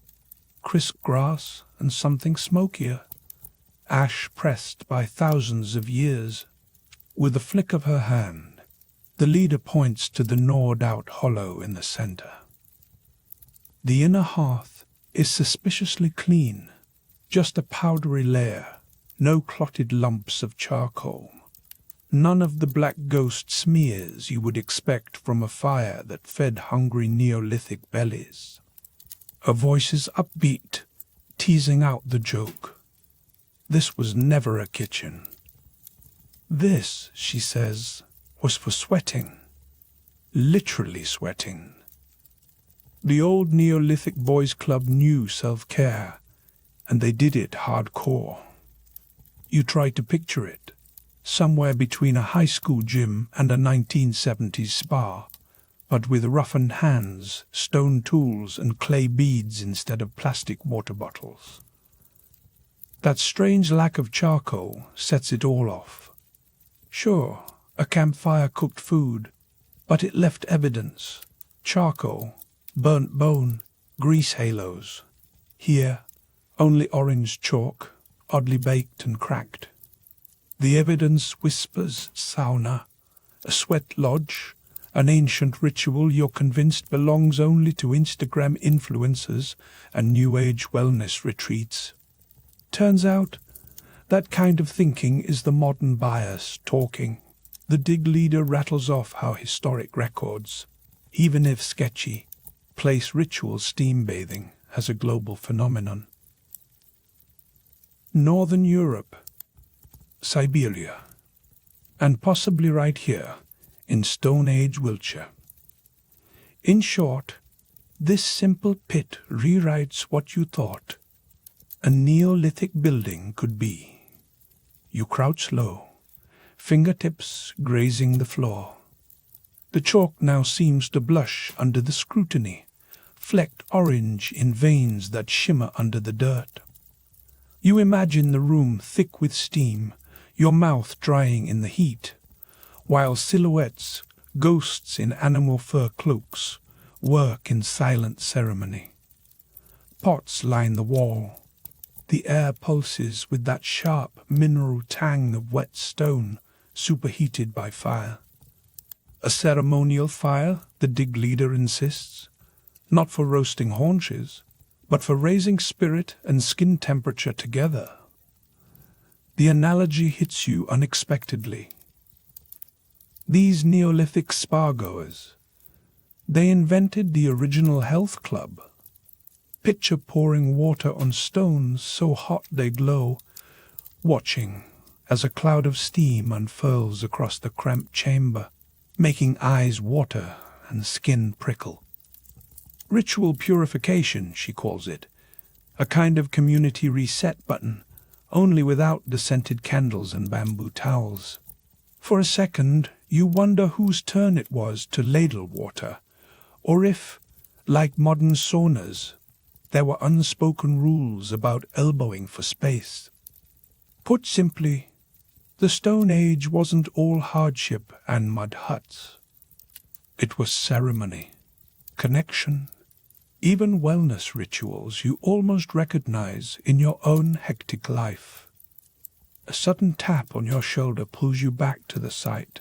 crisp grass and something smokier, ash pressed by thousands of years. With a flick of her hand, the leader points to the gnawed-out hollow in the center. The inner hearth is suspiciously clean, just a powdery layer, no clotted lumps of charcoal. None of the black ghost smears you would expect from a fire that fed hungry Neolithic bellies. Her voice is upbeat, teasing out the joke. This was never a kitchen. This, she says, was for sweating. Literally sweating. The old Neolithic boys' club knew self-care, and they did it hardcore. You try to picture it, somewhere between a high school gym and a 1970s spa, but with roughened hands, stone tools, and clay beads instead of plastic water bottles. That strange lack of charcoal sets it all off. Sure, a campfire cooked food, but it left evidence. Charcoal, burnt bone, grease halos. Here, only orange chalk, oddly baked and cracked. The evidence whispers sauna, a sweat lodge, an ancient ritual you're convinced belongs only to Instagram influencers and New Age wellness retreats. Turns out, that kind of thinking is the modern bias talking. The dig leader rattles off how historic records, even if sketchy, place ritual steam bathing as a global phenomenon. Northern Europe, Siberia, and possibly right here in Stone Age Wiltshire. In short, this simple pit rewrites what you thought a Neolithic building could be. You crouch low, fingertips grazing the floor. The chalk now seems to blush under the scrutiny, flecked orange in veins that shimmer under the dirt. You imagine the room thick with steam, your mouth drying in the heat, while silhouettes, ghosts in animal fur cloaks, work in silent ceremony. Pots line the wall, The air pulses with that sharp mineral tang of wet stone superheated by fire. A ceremonial fire, the dig leader insists, not for roasting haunches, but for raising spirit and skin temperature together. The analogy hits you unexpectedly. These Neolithic spa-goers, they invented the original health club. Picture pouring water on stones so hot they glow, watching as a cloud of steam unfurls across the cramped chamber, making eyes water and skin prickle. Ritual purification, she calls it, a kind of community reset button, only without the scented candles and bamboo towels. For a second, you wonder whose turn it was to ladle water, or if, like modern saunas, there were unspoken rules about elbowing for space. Put simply, the Stone Age wasn't all hardship and mud huts. It was ceremony, connection, even wellness rituals you almost recognize in your own hectic life. A sudden tap on your shoulder pulls you back to the site.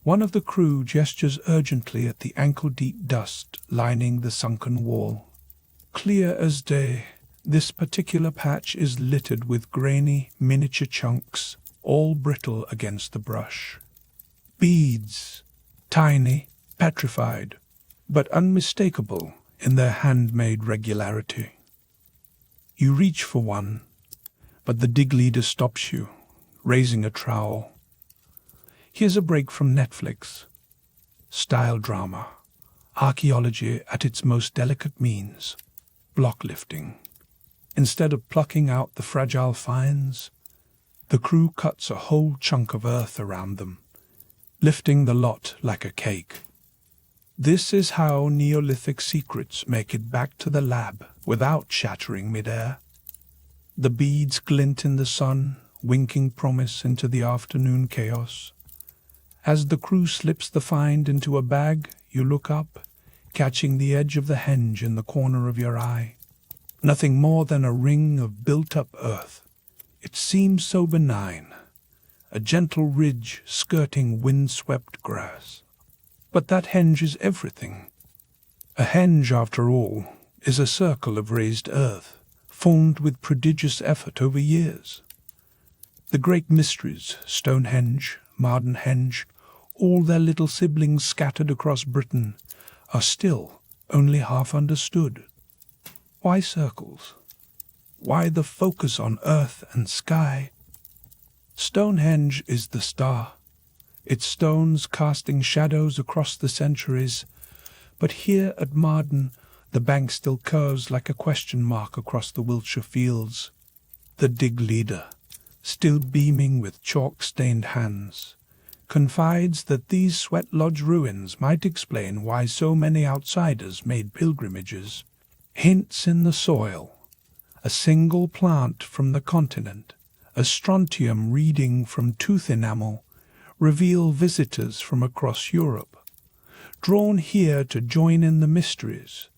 One of the crew gestures urgently at the ankle-deep dust lining the sunken wall. Clear as day, this particular patch is littered with grainy, miniature chunks, all brittle against the brush. Beads, tiny, petrified, but unmistakable in their handmade regularity. You reach for one, but the dig leader stops you, raising a trowel. Here's a break from Netflix. Style drama, archaeology at its most delicate means, block lifting. Instead of plucking out the fragile finds, the crew cuts a whole chunk of earth around them, lifting the lot like a cake. This is how Neolithic secrets make it back to the lab without shattering midair. The beads glint in the sun, winking promise into the afternoon chaos. As the crew slips the find into a bag, you look up, catching the edge of the henge in the corner of your eye. Nothing more than a ring of built-up earth. It seems so benign, a gentle ridge skirting wind-swept grass. But that henge is everything. A henge, after all, is a circle of raised earth, formed with prodigious effort over years. The great mysteries, Stonehenge, Marden Henge, all their little siblings scattered across Britain, are still only half understood. Why circles? Why the focus on earth and sky? Stonehenge is the star, its stones casting shadows across the centuries, but here at Marden the bank still curves like a question mark across the Wiltshire fields. The dig leader, still beaming with chalk-stained hands, confides that these sweat lodge ruins might explain why so many outsiders made pilgrimages. Hints in the soil, a single plant from the continent, a strontium reading from tooth enamel, reveal visitors from across Europe, drawn here to join in the mysteries,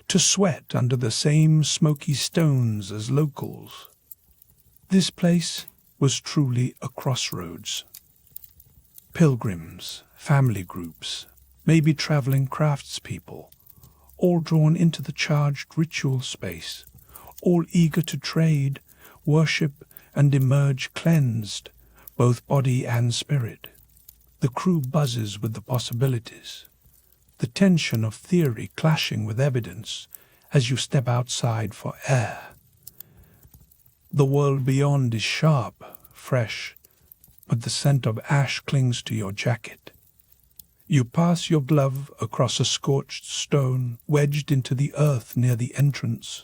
to sweat under the same smoky stones as locals. This place was truly a crossroads. Pilgrims, family groups, maybe traveling craftspeople, all drawn into the charged ritual space, all eager to trade, worship, and emerge cleansed, both body and spirit. The crew buzzes with the possibilities, the tension of theory clashing with evidence as you step outside for air. The world beyond is sharp, fresh, but the scent of ash clings to your jacket. You pass your glove across a scorched stone wedged into the earth near the entrance,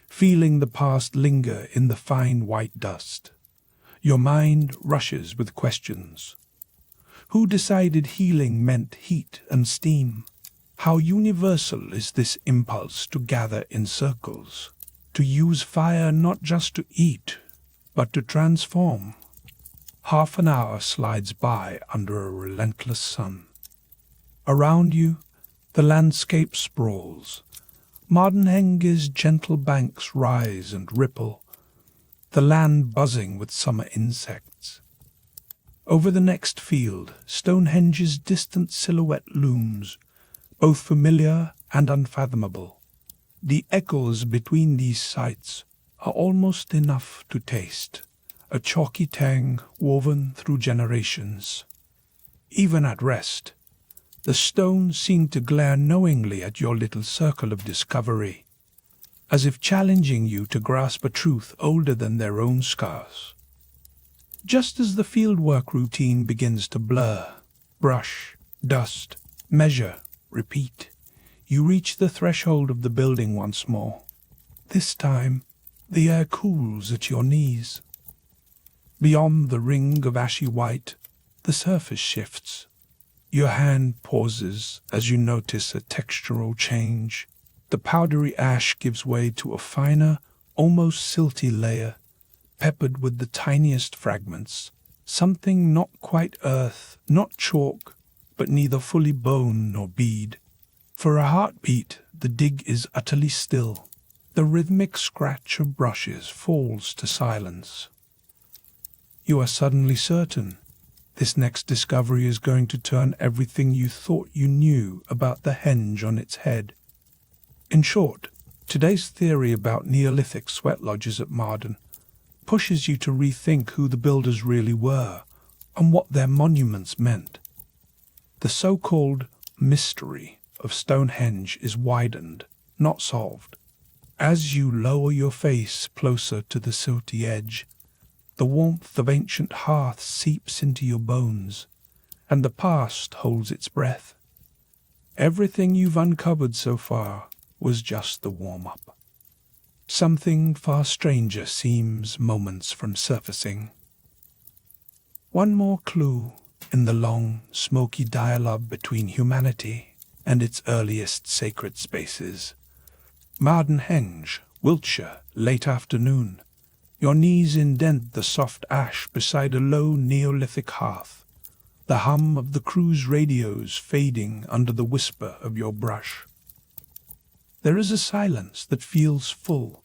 feeling the past linger in the fine white dust. Your mind rushes with questions. Who decided healing meant heat and steam? How universal is this impulse to gather in circles, to use fire not just to eat, but to transform? Half an hour slides by under a relentless sun. Around you, the landscape sprawls. Marden Henge's gentle banks rise and ripple, the land buzzing with summer insects. Over the next field, Stonehenge's distant silhouette looms, both familiar and unfathomable. The echoes between these sites are almost enough to taste, a chalky tang woven through generations. Even at rest, the stones seem to glare knowingly at your little circle of discovery, as if challenging you to grasp a truth older than their own scars. Just as the fieldwork routine begins to blur, brush, dust, measure, repeat, you reach the threshold of the building once more. This time, the air cools at your knees. Beyond the ring of ashy white, the surface shifts. Your hand pauses as you notice a textural change. The powdery ash gives way to a finer, almost silty layer, peppered with the tiniest fragments, something not quite earth, not chalk, but neither fully bone nor bead. For a heartbeat, the dig is utterly still. The rhythmic scratch of brushes falls to silence. You are suddenly certain this next discovery is going to turn everything you thought you knew about the henge on its head. In short, today's theory about Neolithic sweat lodges at Marden pushes you to rethink who the builders really were and what their monuments meant. The so-called mystery of Stonehenge is widened, not solved. As you lower your face closer to the silty edge, the warmth of ancient hearths seeps into your bones, and the past holds its breath. Everything you've uncovered so far was just the warm-up. Something far stranger seems moments from surfacing. One more clue in the long, smoky dialogue between humanity and its earliest sacred spaces. Marden Henge, Wiltshire, late afternoon. Your knees indent the soft ash beside a low Neolithic hearth, the hum of the crew's radios fading under the whisper of your brush. There is a silence that feels full,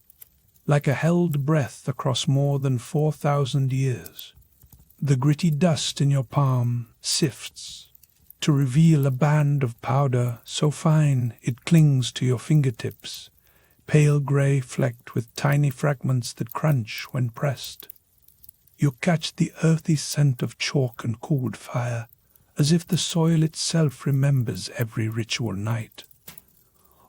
like a held breath across more than 4,000 years. The gritty dust in your palm sifts to reveal a band of powder so fine it clings to your fingertips, pale grey flecked with tiny fragments that crunch when pressed. You catch the earthy scent of chalk and cooled fire, as if the soil itself remembers every ritual night.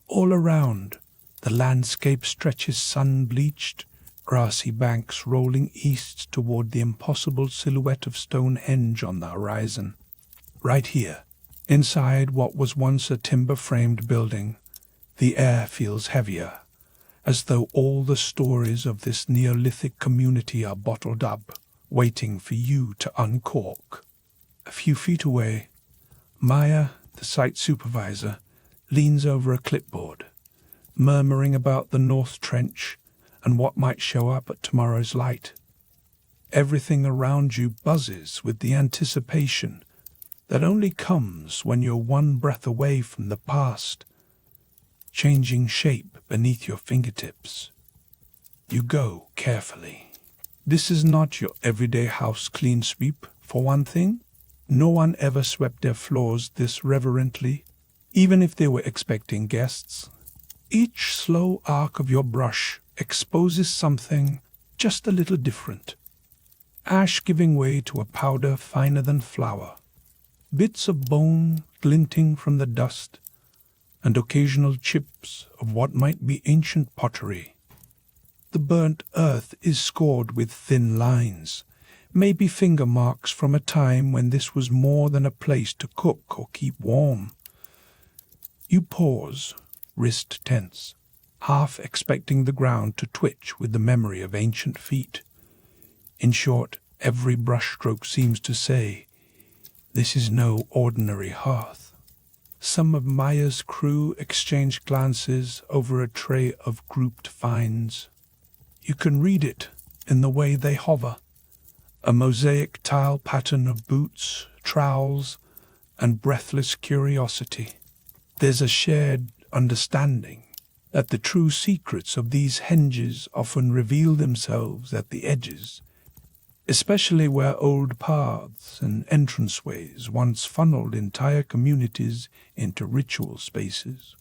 All around, the landscape stretches sun-bleached, grassy banks rolling east toward the impossible silhouette of Stonehenge on the horizon. Right here, inside what was once a timber-framed building, the air feels heavier, as though all the stories of this Neolithic community are bottled up, waiting for you to uncork. A few feet away, Maya, the site supervisor, leans over a clipboard, murmuring about the North Trench and what might show up at tomorrow's light. Everything around you buzzes with the anticipation that only comes when you're one breath away from the past, changing shape beneath your fingertips. You go carefully. This is not your everyday house clean sweep, for one thing. No one ever swept their floors this reverently, even if they were expecting guests. Each slow arc of your brush exposes something just a little different. Ash giving way to a powder finer than flour, bits of bone glinting from the dust, and occasional chips of what might be ancient pottery. The burnt earth is scored with thin lines, maybe finger marks from a time when this was more than a place to cook or keep warm. You pause, wrist tense, half expecting the ground to twitch with the memory of ancient feet. In short, every brushstroke seems to say, this is no ordinary hearth. Some of Maya's crew exchange glances over a tray of grouped finds. You can read it in the way they hover, a mosaic tile pattern of boots, trowels, and breathless curiosity. There's a shared understanding. that the true secrets of these henges often reveal themselves at the edges, especially where old paths and entranceways once funneled entire communities into ritual spaces.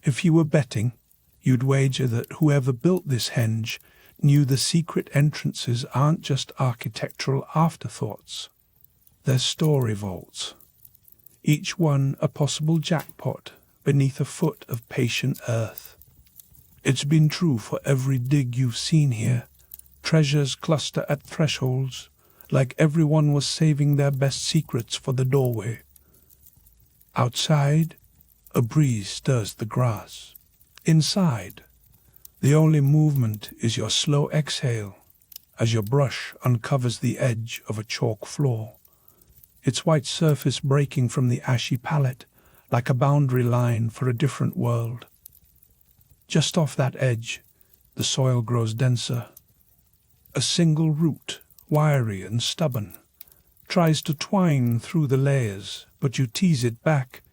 If you were betting, you'd wager that whoever built this henge knew the secret entrances aren't just architectural afterthoughts. They're story vaults, each one a possible jackpot beneath a foot of patient earth. It's been true for every dig you've seen here. Treasures cluster at thresholds, like everyone was saving their best secrets for the doorway. Outside, a breeze stirs the grass. Inside, the only movement is your slow exhale as your brush uncovers the edge of a chalk floor, its white surface breaking from the ashy palette like a boundary line for a different world. Just off that edge, the soil grows denser. A single root, wiry and stubborn, tries to twine through the layers, but you tease it back,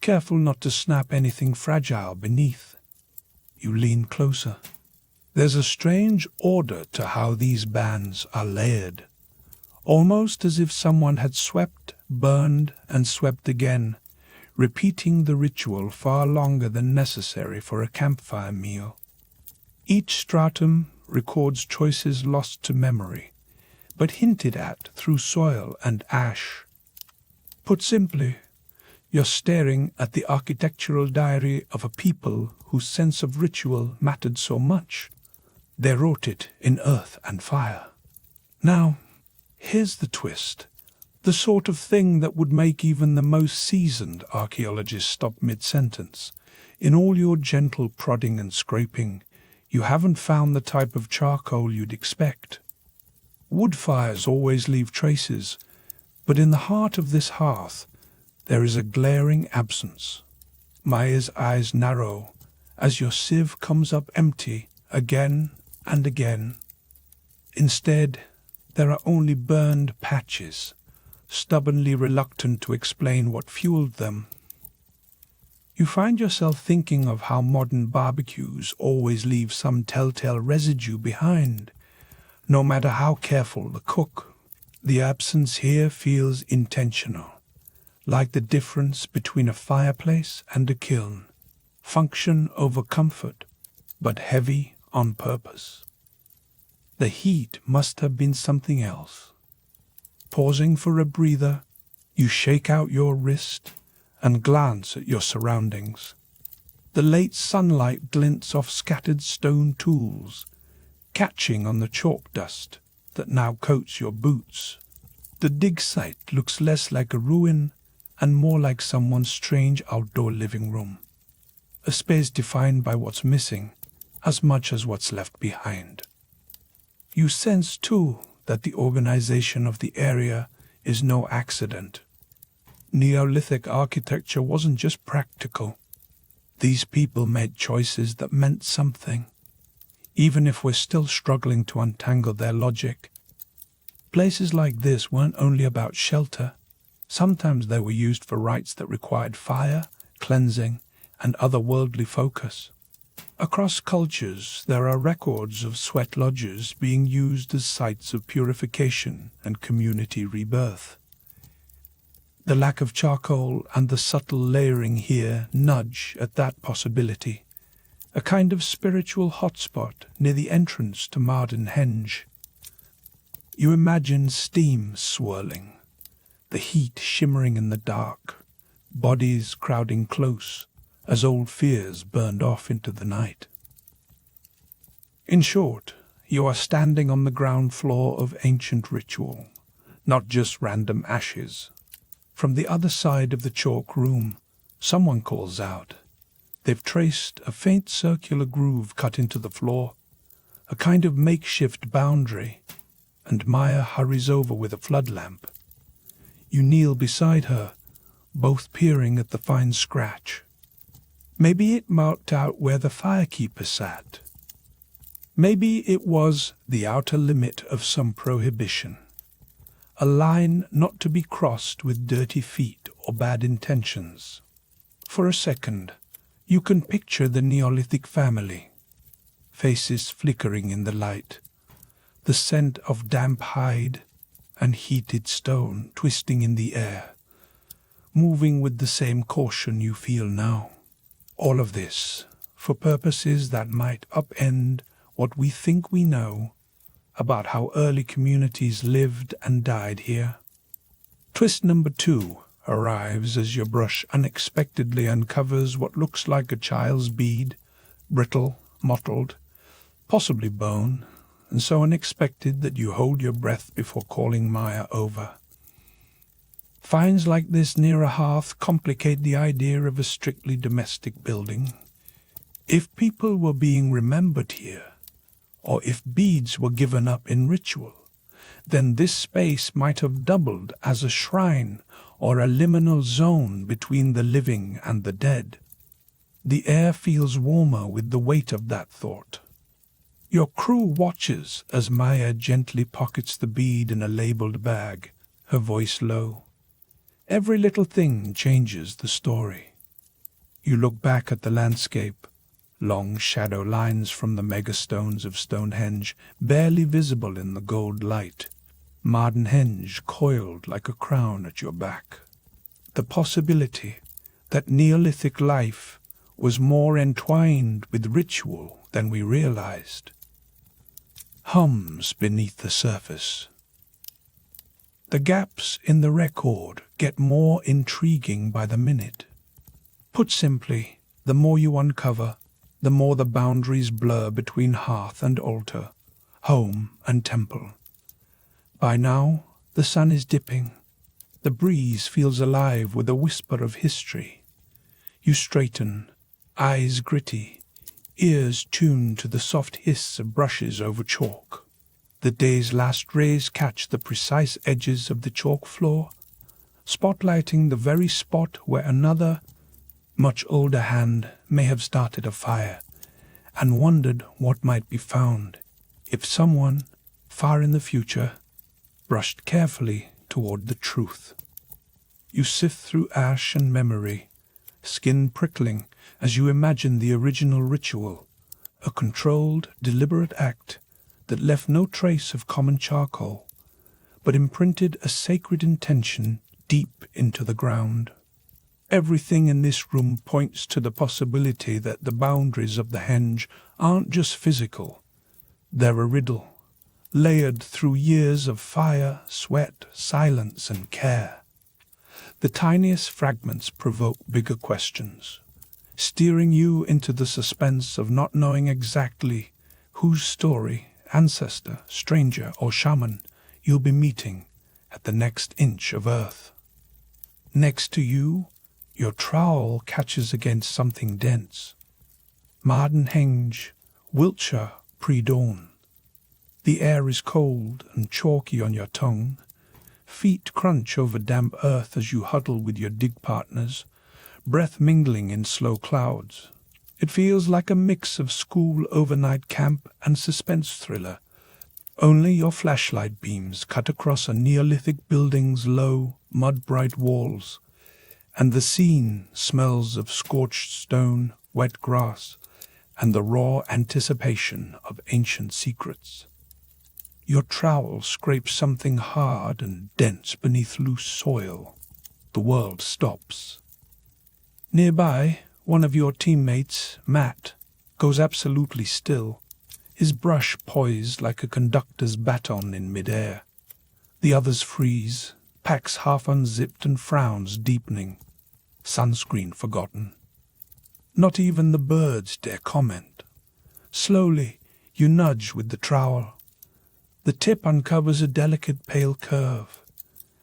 careful not to snap anything fragile beneath. You lean closer. There's a strange order to how these bands are layered, almost as if someone had swept, burned, and swept again, repeating the ritual far longer than necessary for a campfire meal. Each stratum records choices lost to memory, but hinted at through soil and ash. Put simply, you're staring at the architectural diary of a people whose sense of ritual mattered so much. They wrote it in earth and fire. Now, here's the twist. The sort of thing that would make even the most seasoned archaeologist stop mid-sentence. In all your gentle prodding and scraping, you haven't found the type of charcoal you'd expect. Wood fires always leave traces, but in the heart of this hearth, there is a glaring absence. Maya's eyes narrow as your sieve comes up empty again and again. Instead, there are only burned patches, stubbornly reluctant to explain what fueled them. You find yourself thinking of how modern barbecues always leave some telltale residue behind, no matter how careful the cook. The absence here feels intentional, like the difference between a fireplace and a kiln. Function over comfort, but heavy on purpose. The heat must have been something else. Pausing for a breather, you shake out your wrist and glance at your surroundings. The late sunlight glints off scattered stone tools, catching on the chalk dust that now coats your boots. The dig site looks less like a ruin and more like someone's strange outdoor living room, a space defined by what's missing as much as what's left behind. You sense, too, that the organization of the area is no accident. Neolithic architecture wasn't just practical. These people made choices that meant something, even if we're still struggling to untangle their logic. Places like this weren't only about shelter. Sometimes they were used for rites that required fire, cleansing, and otherworldly focus. Across cultures, there are records of sweat lodges being used as sites of purification and community rebirth. The lack of charcoal and the subtle layering here nudge at that possibility, a kind of spiritual hotspot near the entrance to Marden Henge. You imagine steam swirling, the heat shimmering in the dark, bodies crowding close as old fears burned off into the night. In short, you are standing on the ground floor of ancient ritual, not just random ashes. From the other side of the chalk room, someone calls out. They've traced a faint circular groove cut into the floor, a kind of makeshift boundary, and Maya hurries over with a flood lamp. You kneel beside her, both peering at the fine scratch. Maybe it marked out where the firekeeper sat. Maybe it was the outer limit of some prohibition, a line not to be crossed with dirty feet or bad intentions. For a second, You can picture the Neolithic family, faces flickering in the light, the scent of damp hide and heated stone twisting in the air, moving with the same caution you feel now. All of this for purposes that might upend what we think we know about how early communities lived and died here. Twist number 2 arrives as your brush unexpectedly uncovers what looks like a child's bead, brittle, mottled, possibly bone, and so unexpected that you hold your breath before calling Maya over. Finds like this near a hearth complicate the idea of a strictly domestic building. If people were being remembered here, or if beads were given up in ritual, then this space might have doubled as a shrine or a liminal zone between the living and the dead. The air feels warmer with the weight of that thought. Your crew watches as Maya gently pockets the bead in a labeled bag, her voice low. Every little thing changes the story. You look back at the landscape, long shadow lines from the megastones of Stonehenge barely visible in the gold light. Marden Henge coiled like a crown at your back. The possibility that Neolithic life was more entwined with ritual than we realized hums beneath the surface. The gaps in the record get more intriguing by the minute. Put simply, the more you uncover, the more the boundaries blur between hearth and altar, home and temple. By now, the sun is dipping. The breeze feels alive with a whisper of history. You straighten, eyes gritty, ears tuned to the soft hiss of brushes over chalk. The day's last rays catch the precise edges of the chalk floor, spotlighting the very spot where another, much older hand may have started a fire and wondered what might be found if someone, far in the future, brushed carefully toward the truth. You sift through ash and memory, skin prickling as you imagine the original ritual, a controlled, deliberate act that left no trace of common charcoal, but imprinted a sacred intention deep into the ground. Everything in this room points to the possibility that the boundaries of the henge aren't just physical. They're a riddle, layered through years of fire, sweat, silence, and care. The tiniest fragments provoke bigger questions, steering you into the suspense of not knowing exactly whose story, ancestor, stranger, or shaman you'll be meeting at the next inch of earth. Next to you, your trowel catches against something dense. Marden Henge, Wiltshire, pre-dawn. The air is cold and chalky on your tongue. Feet crunch over damp earth as you huddle with your dig partners, breath mingling in slow clouds. It feels like a mix of school overnight camp and suspense thriller. Only your flashlight beams cut across a Neolithic building's low, mud-bright walls, and the scene smells of scorched stone, wet grass, and the raw anticipation of ancient secrets. Your trowel scrapes something hard and dense beneath loose soil. The world stops. Nearby, one of your teammates, Matt, goes absolutely still, his brush poised like a conductor's baton in midair. The others freeze, packs half unzipped and frowns deepening, sunscreen forgotten. Not even the birds dare comment. Slowly, you nudge with the trowel. The tip uncovers a delicate pale curve,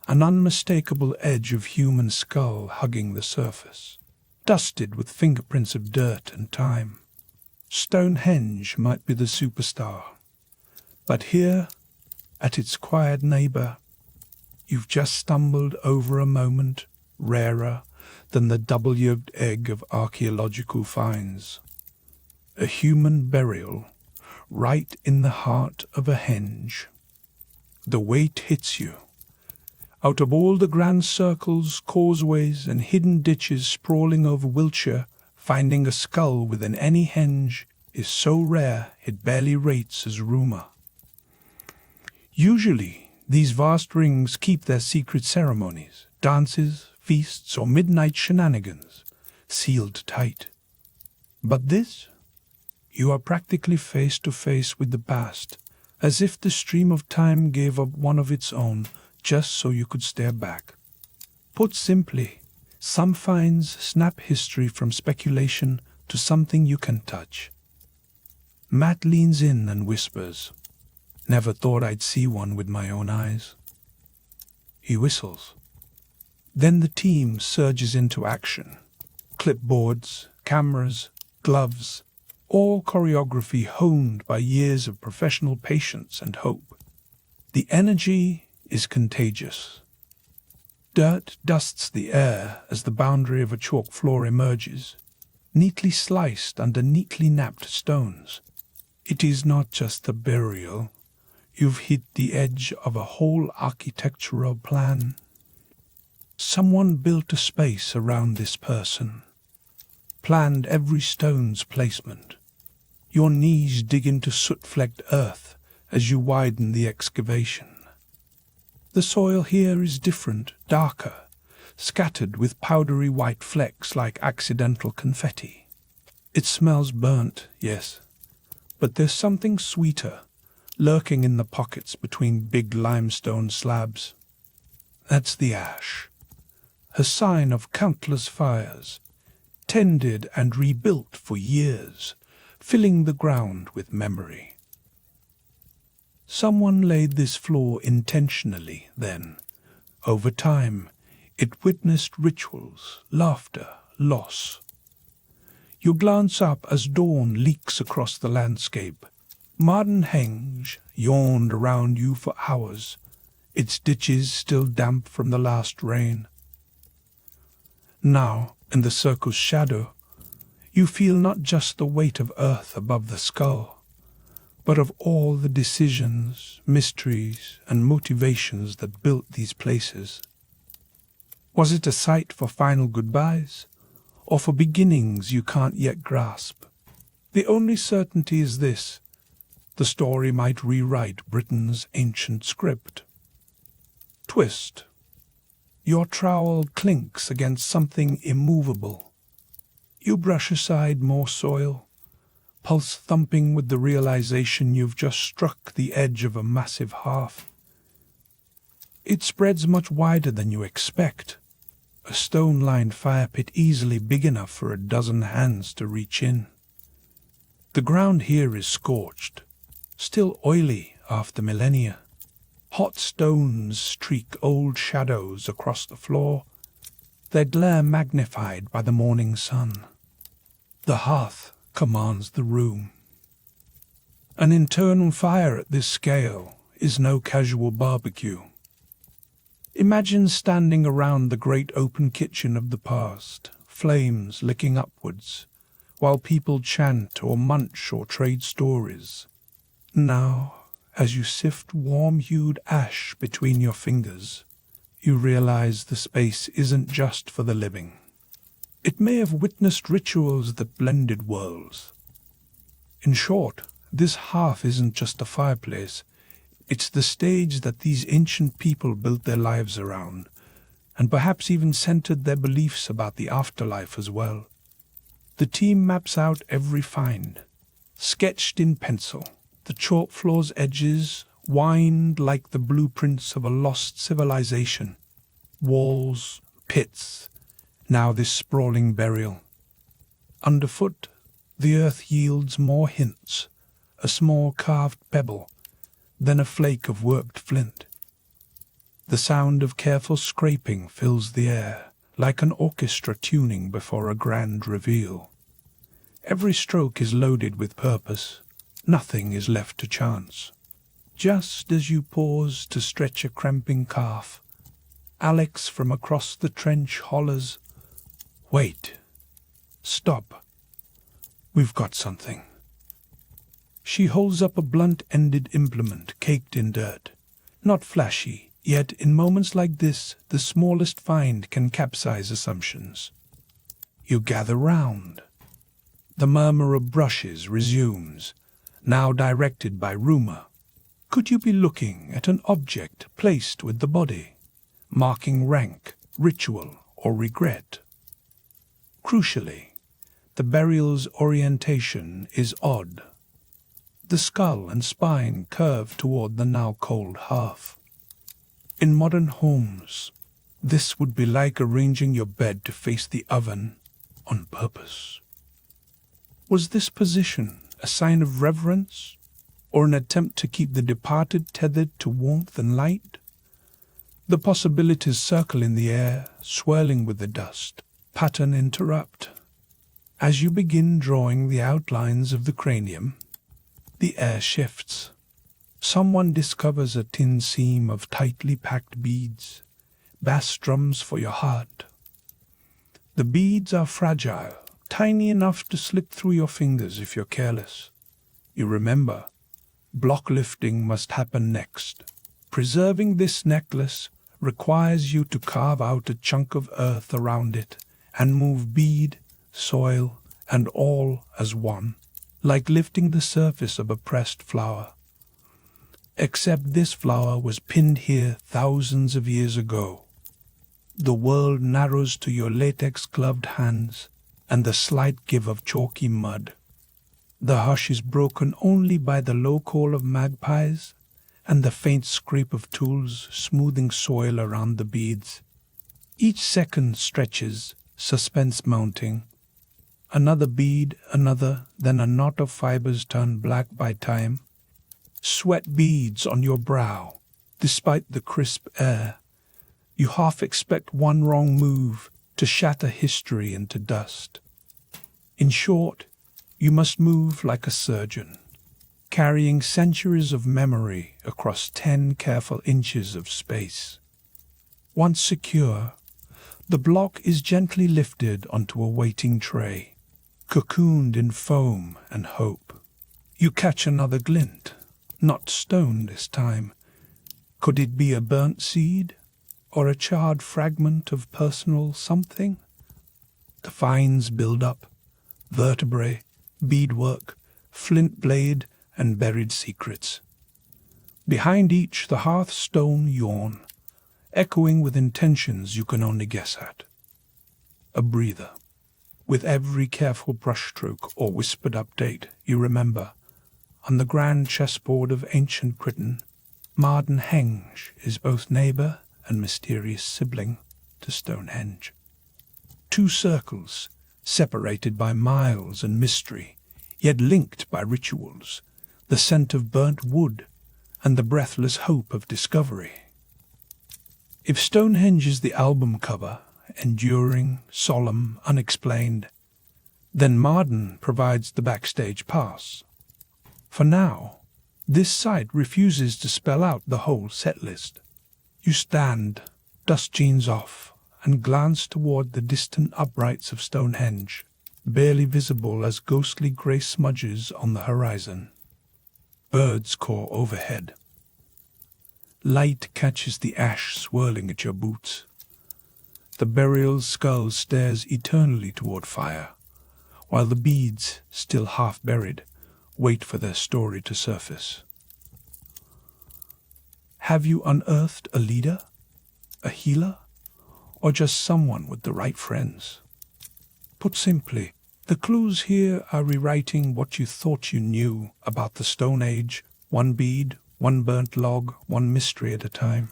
an unmistakable edge of human skull hugging the surface, dusted with fingerprints of dirt and time. Stonehenge might be the superstar, but here, at its quiet neighbor, you've just stumbled over a moment rarer than the double-yolked egg of archaeological finds. A human burial right in the heart of a henge. The weight hits you. Out of all the grand circles, causeways, and hidden ditches sprawling over Wiltshire, Finding a skull within any henge is so rare it barely rates as rumor. Usually, these vast rings keep their secret ceremonies, dances, feasts, or midnight shenanigans, sealed tight. But this, you are practically face to face with the past, as if the stream of time gave up one of its own just so you could stare back. Put simply, some finds snap history from speculation to something you can touch. Matt leans in and whispers, "Never thought I'd see one with my own eyes." He whistles. Then the team surges into action. Clipboards, cameras, gloves, all choreography honed by years of professional patience and hope. The energy is contagious. Dirt dusts the air as the boundary of a chalk floor emerges, neatly sliced under neatly napped stones. It is not just a burial. You've hit the edge of a whole architectural plan. Someone built a space around this person, planned every stone's placement. Your knees dig into soot-flecked earth as you widen the excavation. The soil here is different, darker, scattered with powdery white flecks like accidental confetti. It smells burnt, yes, but there's something sweeter lurking in the pockets between big limestone slabs. That's the ash, a sign of countless fires, tended and rebuilt for years, filling the ground with memory. Someone laid this floor intentionally, then. Over time, it witnessed rituals, laughter, loss. You glance up as dawn leaks across the landscape. Marden Henge yawned around you for hours, its ditches still damp from the last rain. Now, in the circle's shadow, you feel not just the weight of earth above the skull, but of all the decisions, mysteries, and motivations that built these places. Was it a site for final goodbyes, or for beginnings you can't yet grasp? The only certainty is this: the story might rewrite Britain's ancient script. Twist. Your trowel clinks against something immovable. You brush aside more soil, pulse thumping with the realization you've just struck the edge of a massive hearth. It spreads much wider than you expect, a stone-lined fire pit easily big enough for a dozen hands to reach in. The ground here is scorched, still oily after millennia. Hot stones streak old shadows across the floor, their glare magnified by the morning sun. The hearth commands the room. An internal fire at this scale is no casual barbecue. Imagine standing around the great open kitchen of the past, flames licking upwards, while people chant or munch or trade stories. Now, as you sift warm-hued ash between your fingers, you realize the space isn't just for the living. It may have witnessed rituals that blended worlds. In short, this hearth isn't just a fireplace. It's the stage that these ancient people built their lives around, and perhaps even centered their beliefs about the afterlife as well. The team maps out every find, sketched in pencil. The chalk floor's edges wind like the blueprints of a lost civilization. Walls, pits, now this sprawling burial. Underfoot, the earth yields more hints, a small carved pebble, then a flake of worked flint. The sound of careful scraping fills the air, like an orchestra tuning before a grand reveal. Every stroke is loaded with purpose. Nothing is left to chance. Just as you pause to stretch a cramping calf, Alex from across the trench hollers, "Wait. Stop. We've got something." She holds up a blunt-ended implement caked in dirt. Not flashy, yet in moments like this, the smallest find can capsize assumptions. You gather round, The murmur of brushes resumes, now directed by rumor. Could you be looking at an object placed with the body, marking rank, ritual, or regret? Crucially, the burial's orientation is odd. The skull and spine curve toward the now cold hearth. In modern homes, this would be like arranging your bed to face the oven on purpose. Was this position a sign of reverence, or an attempt to keep the departed tethered to warmth and light? The possibilities circle in the air, swirling with the dust. Pattern interrupt. As you begin drawing the outlines of the cranium, the air shifts. Someone discovers a tin seam of tightly packed beads, bass drums for your heart. The beads are fragile, tiny enough to slip through your fingers if you're careless. You remember, block lifting must happen next. Preserving this necklace requires you to carve out a chunk of earth around it and move bead, soil, and all as one, like lifting the surface of a pressed flower. Except this flower was pinned here thousands of years ago. The world narrows to your latex-gloved hands and the slight give of chalky mud. The hush is broken only by the low call of magpies and the faint scrape of tools smoothing soil around the beads. Each second stretches, suspense mounting. Another bead, another, then a knot of fibers turned black by time. Sweat beads on your brow, despite the crisp air. You half expect one wrong move to shatter history into dust. In short, you must move like a surgeon, carrying centuries of memory across 10 careful inches of space. Once secure, the block is gently lifted onto a waiting tray, cocooned in foam and hope. You catch another glint, not stone this time. Could it be a burnt seed, or a charred fragment of personal something? The finds build up, vertebrae, beadwork, flint blade, and buried secrets. Behind each, the hearthstone yawn, echoing with intentions you can only guess at. A breather. With every careful brushstroke or whispered update, you remember, on the grand chessboard of ancient Britain, Marden Henge is both neighbour and mysterious sibling to Stonehenge. 2 circles, separated by miles and mystery, yet linked by rituals, the scent of burnt wood, and the breathless hope of discovery. If Stonehenge is the album cover, enduring, solemn, unexplained, then Marden provides the backstage pass. For now, this site refuses to spell out the whole set list. You stand, dust jeans off, and glance toward the distant uprights of Stonehenge, barely visible as ghostly grey smudges on the horizon. Birds caw overhead. Light catches the ash swirling at your boots. The burial skull stares eternally toward fire, while the beads, still half buried, wait for their story to surface. Have you unearthed a leader, a healer, or just someone with the right friends? Put simply, the clues here are rewriting what you thought you knew about the Stone Age, one bead, one burnt log, one mystery at a time.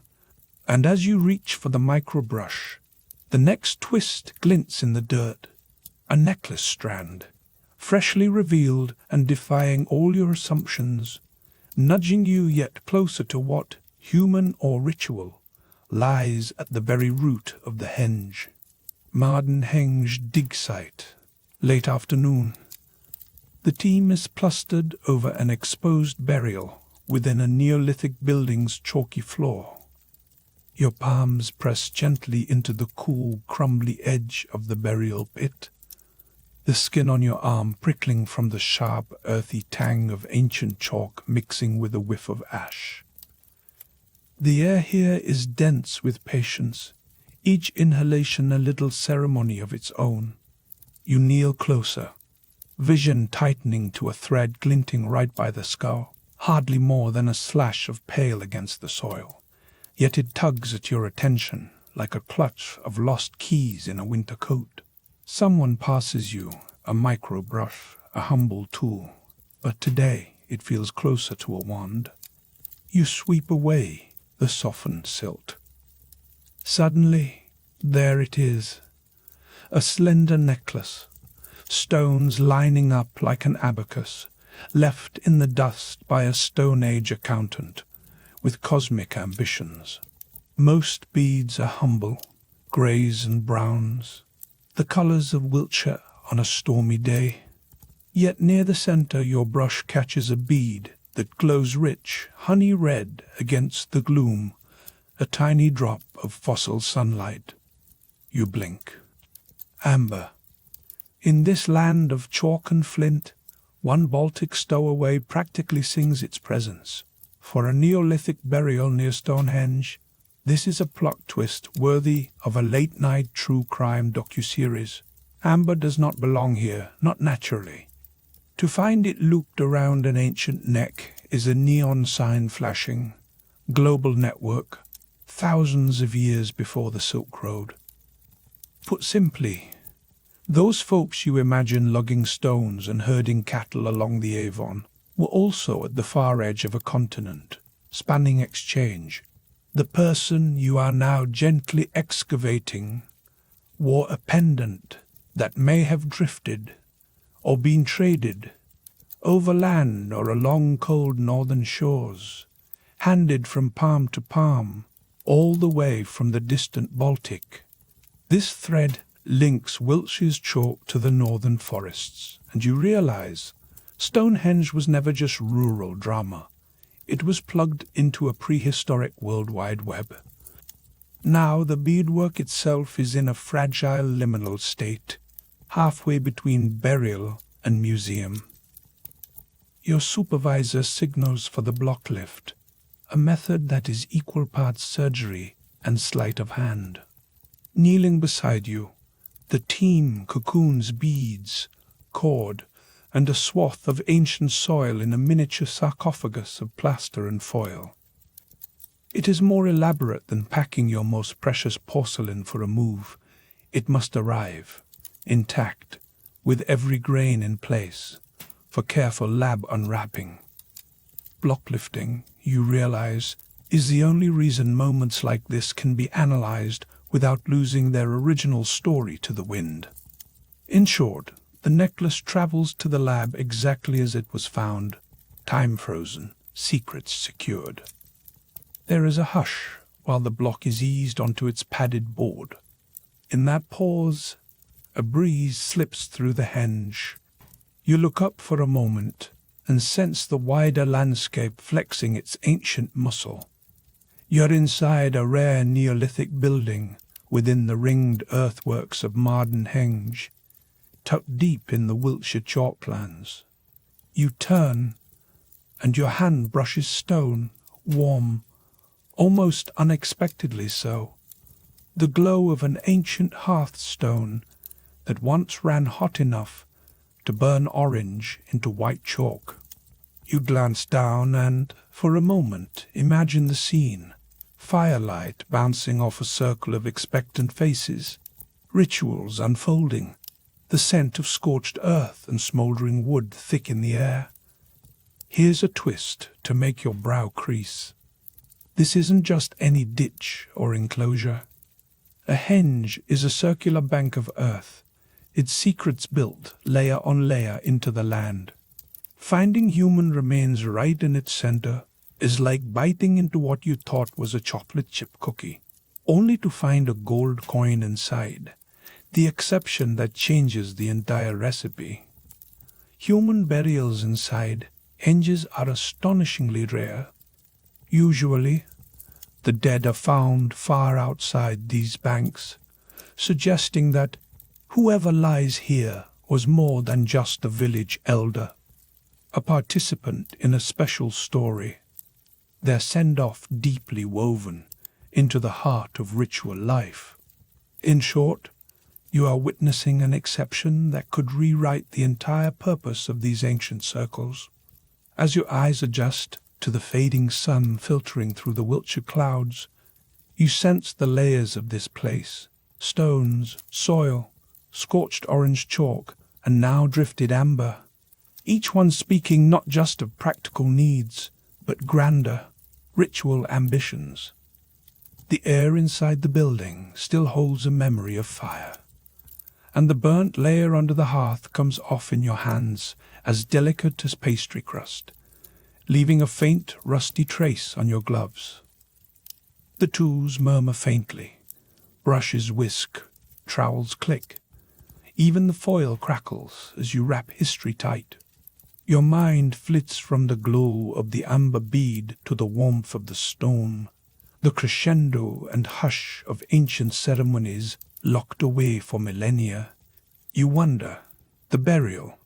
And as you reach for the microbrush, the next twist glints in the dirt, a necklace strand, freshly revealed and defying all your assumptions, nudging you yet closer to what, human or ritual, lies at the very root of the henge. Marden Henge dig site, late afternoon. The team is clustered over an exposed burial within a Neolithic building's chalky floor. Your palms press gently into the cool, crumbly edge of the burial pit, the skin on your arm prickling from the sharp, earthy tang of ancient chalk mixing with a whiff of ash. The air here is dense with patience, each inhalation a little ceremony of its own. You kneel closer, vision tightening to a thread glinting right by the skull, hardly more than a slash of pale against the soil. Yet it tugs at your attention like a clutch of lost keys in a winter coat. Someone passes you, a micro brush, a humble tool, but today it feels closer to a wand. You sweep away the softened silt. Suddenly, there it is, a slender necklace, stones lining up like an abacus, left in the dust by a Stone Age accountant with cosmic ambitions. Most beads are humble, greys and browns, the colours of Wiltshire on a stormy day. Yet near the centre your brush catches a bead that glows rich, honey red against the gloom, a tiny drop of fossil sunlight. You blink. Amber. In this land of chalk and flint, one Baltic stowaway practically sings its presence. For a Neolithic burial near Stonehenge, this is a plot twist worthy of a late-night true crime docuseries. Amber does not belong here, not naturally. To find it looped around an ancient neck is a neon sign flashing. Global network, thousands of years before the Silk Road. Put simply, those folks you imagine lugging stones and herding cattle along the Avon were also at the far edge of a continent, spanning exchange. The person you are now gently excavating wore a pendant that may have drifted or been traded over land or along cold northern shores, handed from palm to palm, all the way from the distant Baltic. This thread links Wiltshire's chalk to the northern forests, and you realize Stonehenge was never just rural drama. It was plugged into a prehistoric World Wide Web. Now the beadwork itself is in a fragile liminal state, halfway between burial and museum. Your supervisor signals for the block lift, a method that is equal parts surgery and sleight of hand. Kneeling beside you, the team cocoons beads, cord, and a swath of ancient soil in a miniature sarcophagus of plaster and foil. It is more elaborate than packing your most precious porcelain for a move. It must arrive, intact, with every grain in place, for careful lab unwrapping. Blocklifting, you realize, is the only reason moments like this can be analyzed without losing their original story to the wind. In short, the necklace travels to the lab exactly as it was found, time frozen, secrets secured. There is a hush while the block is eased onto its padded board. In that pause, a breeze slips through the henge. You look up for a moment and sense the wider landscape flexing its ancient muscle. You're inside a rare Neolithic building within the ringed earthworks of Marden Henge, tucked deep in the Wiltshire chalklands. You turn, and your hand brushes stone, warm, almost unexpectedly so, the glow of an ancient hearthstone that once ran hot enough to burn orange into white chalk. You glance down and, for a moment, imagine the scene. Firelight bouncing off a circle of expectant faces, rituals unfolding, the scent of scorched earth and smouldering wood thick in the air. Here's a twist to make your brow crease. This isn't just any ditch or enclosure. A henge is a circular bank of earth, its secrets built layer on layer into the land. Finding human remains right in its center is like biting into what you thought was a chocolate chip cookie, only to find a gold coin inside, the exception that changes the entire recipe. Human burials inside henges are astonishingly rare. Usually, the dead are found far outside these banks, suggesting that whoever lies here was more than just a village elder, a participant in a special story, their send-off deeply woven into the heart of ritual life. In short, You are witnessing an exception that could rewrite the entire purpose of these ancient circles. As your eyes adjust to the fading sun filtering through the Wiltshire clouds, you sense the layers of this place: stones, soil, scorched orange chalk, and now drifted amber. Each one speaking not just of practical needs, but grander, ritual ambitions. The air inside the building still holds a memory of fire, and the burnt layer under the hearth comes off in your hands as delicate as pastry crust, leaving a faint, rusty trace on your gloves. The tools murmur faintly, brushes whisk, trowels click. Even the foil crackles as you wrap history tight. Your mind flits from the glow of the amber bead to the warmth of the stone, the crescendo and hush of ancient ceremonies locked away for millennia. You wonder, the burial,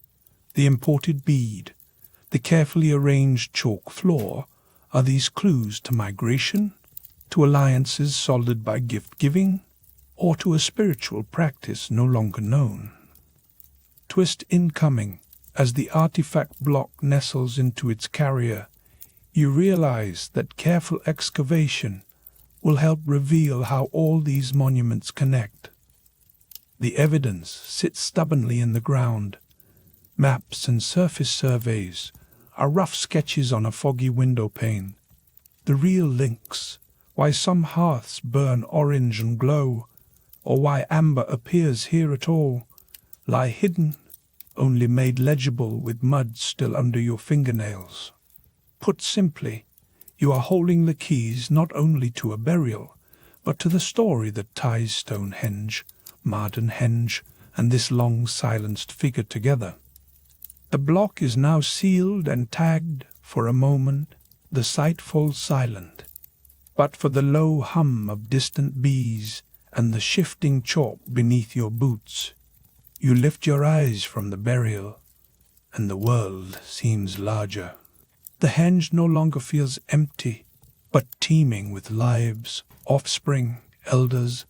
the imported bead, the carefully arranged chalk floor, are these clues to migration, to alliances soldered by gift-giving, or to a spiritual practice no longer known? Twist incoming. As the artifact block nestles into its carrier, you realize that careful excavation will help reveal how all these monuments connect. The evidence sits stubbornly in the ground. Maps and surface surveys are rough sketches on a foggy window pane. The real links, why some hearths burn orange and glow, or why amber appears here at all, lie hidden, only made legible with mud still under your fingernails. Put simply, you are holding the keys not only to a burial, but to the story that ties Stonehenge, Marden Henge, and this long silenced figure together. The block is now sealed and tagged. For a moment, the site falls silent, but for the low hum of distant bees and the shifting chalk beneath your boots, you lift your eyes from the burial, and the world seems larger. The henge no longer feels empty, but teeming with lives, offspring, elders,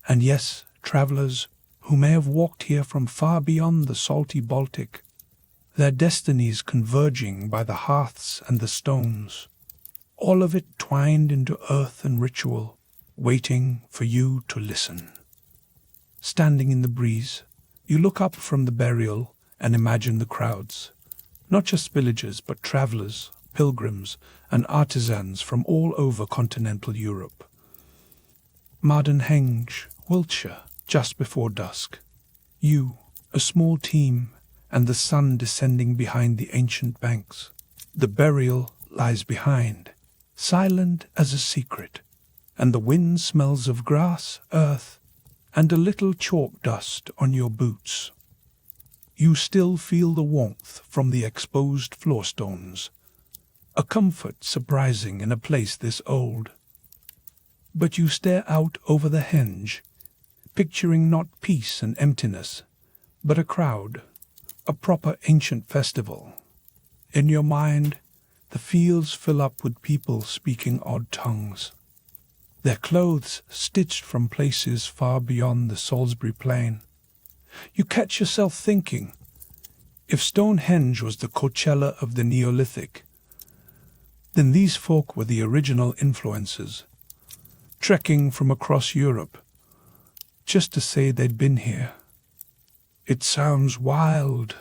and yes, travellers who may have walked here from far beyond the salty Baltic, their destinies converging by the hearths and the stones, all of it twined into earth and ritual, waiting for you to listen. Standing in the breeze, you look up from the burial and imagine the crowds, not just villagers but travellers, pilgrims, and artisans from all over continental Europe. Marden Henge, Wiltshire, just before dusk. You, a small team, and the sun descending behind the ancient banks. The burial lies behind, silent as a secret, and the wind smells of grass, earth, and a little chalk dust on your boots. You still feel the warmth from the exposed floor stones, a comfort surprising in a place this old. But you stare out over the henge, picturing not peace and emptiness, but a crowd, a proper ancient festival. In your mind, the fields fill up with people speaking odd tongues, their clothes stitched from places far beyond the Salisbury plain. You catch yourself thinking, if Stonehenge was the Coachella of the Neolithic, then these folk were the original influencers, trekking from across Europe, just to say they'd been here. It sounds wild,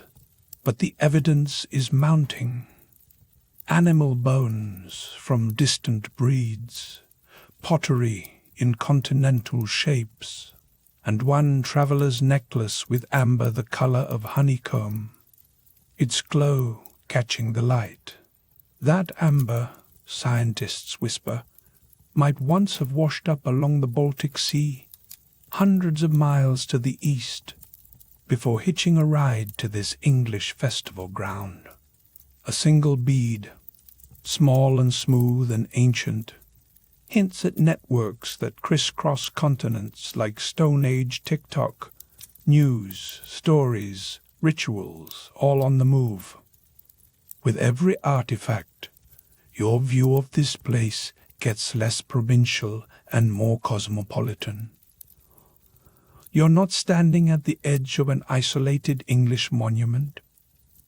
but the evidence is mounting. Animal bones from distant breeds, pottery in continental shapes, and one traveller's necklace with amber the colour of honeycomb, its glow catching the light. That amber, scientists whisper, might once have washed up along the Baltic Sea, hundreds of miles to the east, before hitching a ride to this English festival ground. A single bead, small and smooth and ancient, hints at networks that crisscross continents like Stone Age TikTok, news, stories, rituals, all on the move. With every artifact, your view of this place gets less provincial and more cosmopolitan. You're not standing at the edge of an isolated English monument.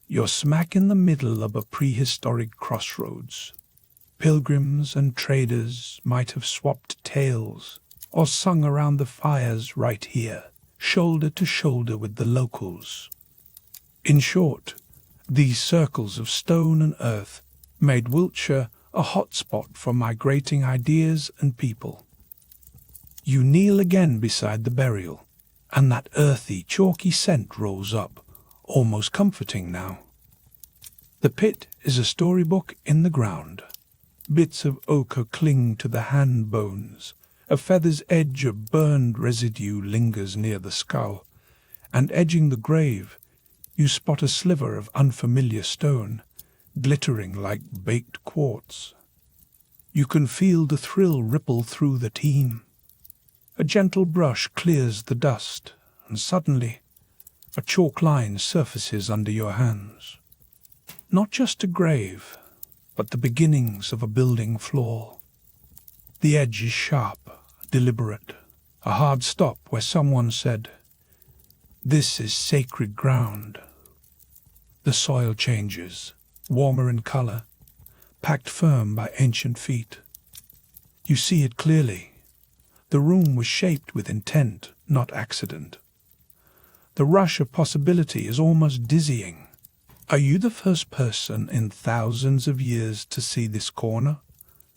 You're smack in the middle of a prehistoric crossroads. Pilgrims and traders might have swapped tales or sung around the fires right here, shoulder to shoulder with the locals. In short, these circles of stone and earth made Wiltshire a hotspot for migrating ideas and people. You kneel again beside the burial, and that earthy, chalky scent rolls up, almost comforting now. The pit is a storybook in the ground. Bits of ochre cling to the hand bones, a feather's edge of burned residue lingers near the skull, and edging the grave, you spot a sliver of unfamiliar stone, glittering like baked quartz. You can feel the thrill ripple through the team. A gentle brush clears the dust, and suddenly a chalk line surfaces under your hands. Not just a grave, but the beginnings of a building floor. The edge is sharp, deliberate, a hard stop where someone said, "This is sacred ground." The soil changes, warmer in color, packed firm by ancient feet. You see it clearly. The room was shaped with intent, not accident. The rush of possibility is almost dizzying. Are you the first person in thousands of years to see this corner,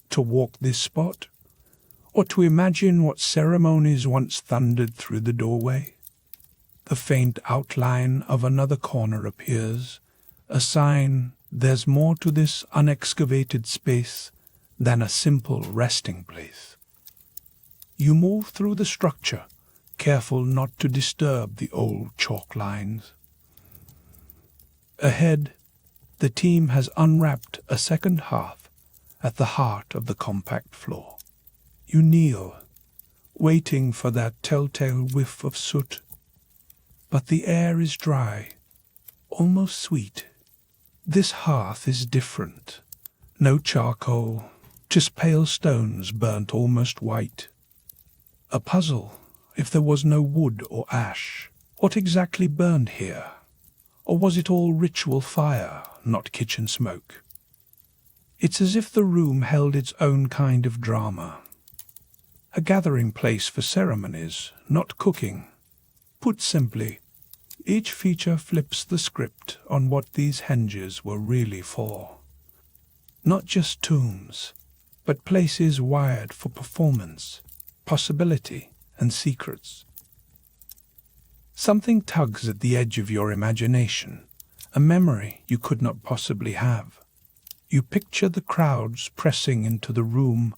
to walk this spot, or to imagine what ceremonies once thundered through the doorway? The faint outline of another corner appears, a sign there's more to this unexcavated space than a simple resting place. You move through the structure, careful not to disturb the old chalk lines. Ahead, the team has unwrapped a second hearth at the heart of the compact floor. You kneel, waiting for that telltale whiff of soot. But the air is dry, almost sweet. This hearth is different. No charcoal, just pale stones burnt almost white. A puzzle, if there was no wood or ash. What exactly burned here? Or was it all ritual fire, not kitchen smoke? It's as if the room held its own kind of drama. A gathering place for ceremonies, not cooking. Put simply, each feature flips the script on what these henges were really for. Not just tombs, but places wired for performance, possibility, and secrets. Something tugs at the edge of your imagination, a memory you could not possibly have. You picture the crowds pressing into the room,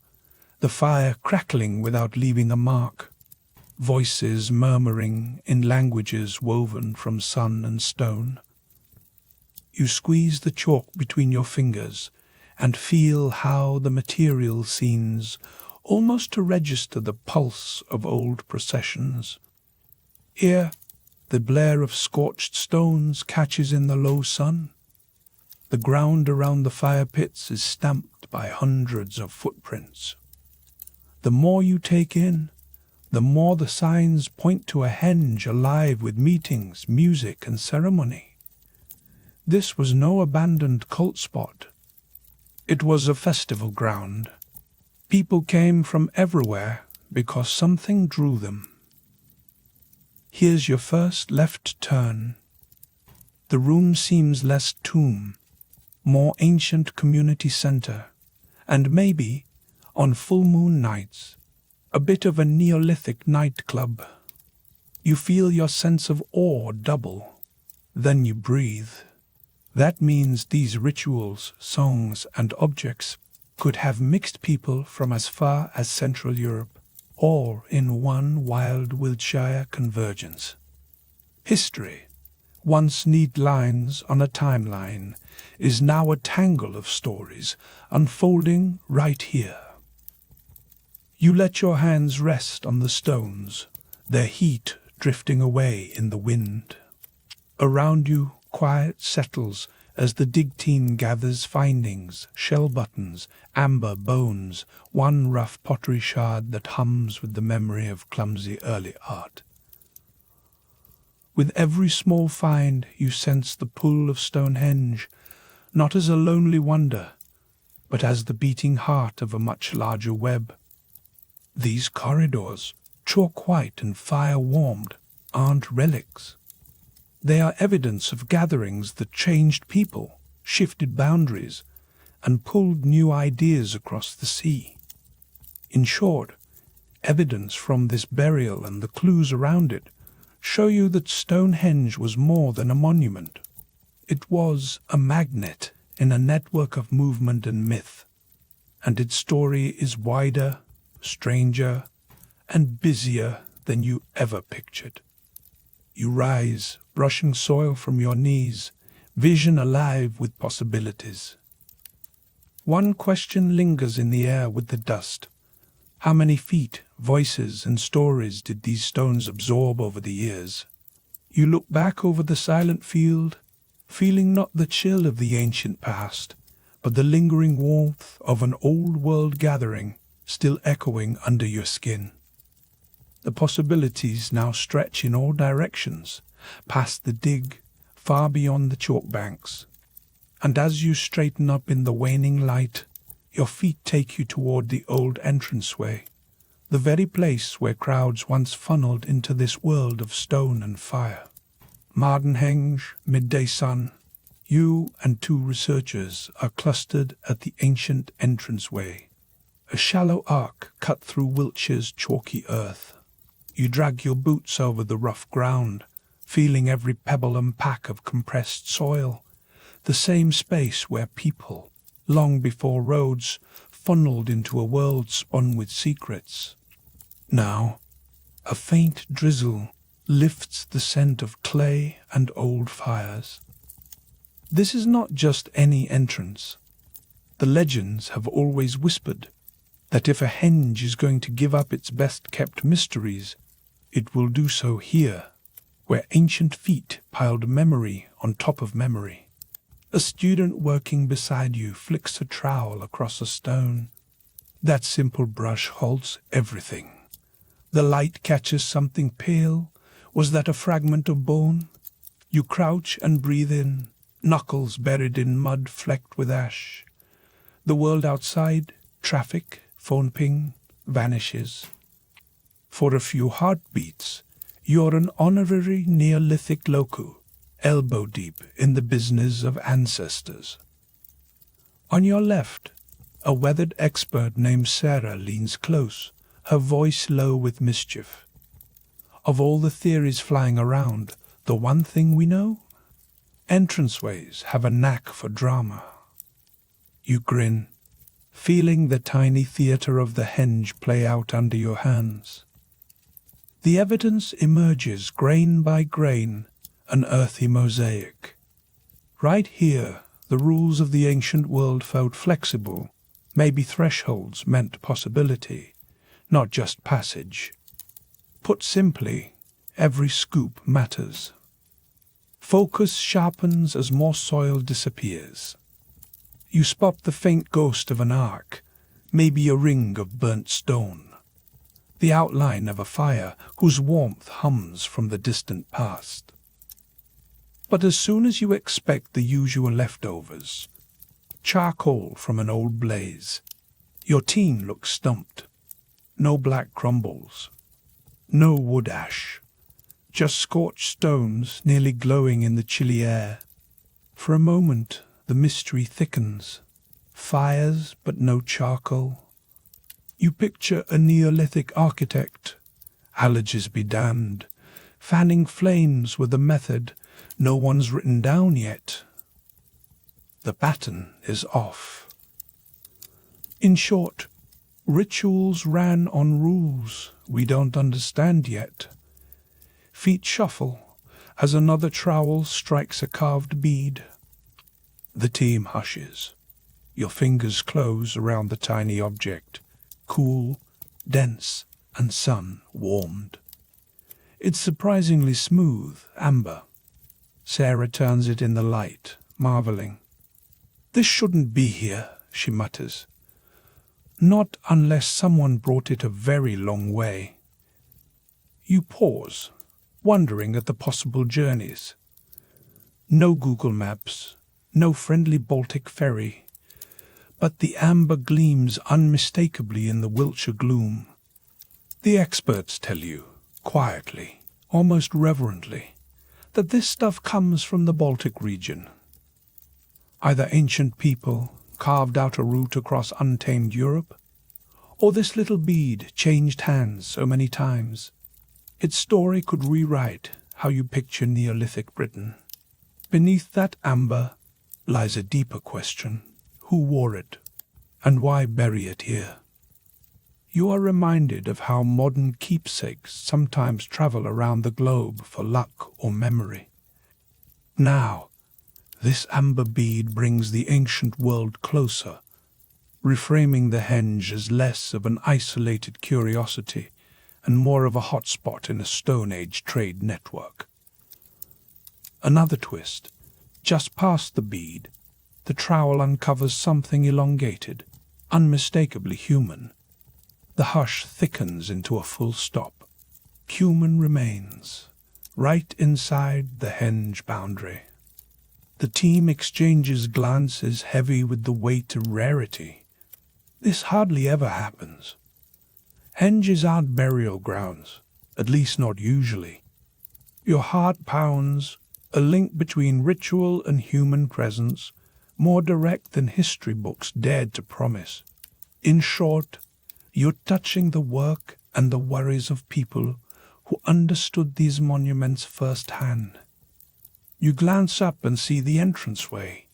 the fire crackling without leaving a mark, voices murmuring in languages woven from sun and stone. You squeeze the chalk between your fingers and feel how the material seems almost to register the pulse of old processions. Here, the blare of scorched stones catches in the low sun. The ground around the fire pits is stamped by hundreds of footprints. The more you take in, the more the signs point to a henge alive with meetings, music, and ceremony. This was no abandoned cult spot. It was a festival ground. People came from everywhere because something drew them. Here's your first left turn. The room seems less tomb, more ancient community center, and maybe, on full moon nights, a bit of a Neolithic nightclub. You feel your sense of awe double. Then you breathe. That means these rituals, songs, and objects could have mixed people from as far as Central Europe, all in one wild Wiltshire convergence. History, once neat lines on a timeline, is now a tangle of stories unfolding right here. You let your hands rest on the stones, their heat drifting away in the wind. Around you, quiet settles as the dig team gathers findings, shell buttons, amber bones, one rough pottery shard that hums with the memory of clumsy early art. With every small find, you sense the pull of Stonehenge, not as a lonely wonder, but as the beating heart of a much larger web. These corridors, chalk white and fire-warmed, aren't relics. They are evidence of gatherings that changed people, shifted boundaries, and pulled new ideas across the sea. In short, evidence from this burial and the clues around it show you that Stonehenge was more than a monument. It was a magnet in a network of movement and myth, and its story is wider, stranger, and busier than you ever pictured. You rise, brushing soil from your knees, vision alive with possibilities. One question lingers in the air with the dust. How many feet, voices, and stories did these stones absorb over the years? You look back over the silent field, feeling not the chill of the ancient past, but the lingering warmth of an old-world gathering still echoing under your skin. The possibilities now stretch in all directions, past the dig, far beyond the chalk banks. And as you straighten up in the waning light, your feet take you toward the old entranceway, the very place where crowds once funneled into this world of stone and fire. Marden Henge, midday sun. You and two researchers are clustered at the ancient entranceway, a shallow arc cut through Wiltshire's chalky earth. You drag your boots over the rough ground, feeling every pebble and pack of compressed soil, the same space where people, long before roads, funneled into a world spun with secrets. Now, a faint drizzle lifts the scent of clay and old fires. This is not just any entrance. The legends have always whispered that if a henge is going to give up its best-kept mysteries, it will do so here, where ancient feet piled memory on top of memory. A student working beside you flicks a trowel across a stone. That simple brush halts everything. The light catches something pale. Was that a fragment of bone? You crouch and breathe in, knuckles buried in mud flecked with ash. The world outside, traffic, phone ping, vanishes. For a few heartbeats, you're an honorary Neolithic loco, elbow deep in the business of ancestors. On your left, a weathered expert named Sarah leans close, her voice low with mischief. Of all the theories flying around, the one thing we know? Entranceways have a knack for drama. You grin, feeling the tiny theatre of the henge play out under your hands. The evidence emerges grain by grain, an earthy mosaic. Right here, the rules of the ancient world felt flexible, maybe thresholds meant possibility, not just passage. Put simply, every scoop matters. Focus sharpens as more soil disappears. You spot the faint ghost of an arc, maybe a ring of burnt stone. The outline of a fire whose warmth hums from the distant past. But as soon as you expect the usual leftovers, charcoal from an old blaze, your team looks stumped. No black crumbles. No wood ash. Just scorched stones nearly glowing in the chilly air. For a moment, the mystery thickens. Fires, but no charcoal. You picture a Neolithic architect, allergies be damned, fanning flames with a method no one's written down yet. The pattern is off. In short, rituals ran on rules we don't understand yet. Feet shuffle as another trowel strikes a carved bead. The team hushes. Your fingers close around the tiny object, cool, dense, and sun-warmed. It's surprisingly smooth, amber. Sarah turns it in the light, marveling. "This shouldn't be here," she mutters. "Not unless someone brought it a very long way." You pause, wondering at the possible journeys. No Google Maps, no friendly Baltic ferry, but the amber gleams unmistakably in the Wiltshire gloom. The experts tell you, quietly, almost reverently, that this stuff comes from the Baltic region. Either ancient people carved out a route across untamed Europe, or this little bead changed hands so many times. Its story could rewrite how you picture Neolithic Britain. Beneath that amber lies a deeper question. Who wore it, and why bury it here? You are reminded of how modern keepsakes sometimes travel around the globe for luck or memory. Now, this amber bead brings the ancient world closer, reframing the henge as less of an isolated curiosity and more of a hotspot in a Stone Age trade network. Another twist. Just past the bead, the trowel uncovers something elongated, unmistakably human. The hush thickens into a full stop. Human remains, right inside the henge boundary. The team exchanges glances heavy with the weight of rarity. This hardly ever happens. Henges aren't burial grounds, at least not usually. Your heart pounds, a link between ritual and human presence, more direct than history books dared to promise. In short, you're touching the work and the worries of people who understood these monuments firsthand. You glance up and see the entranceway,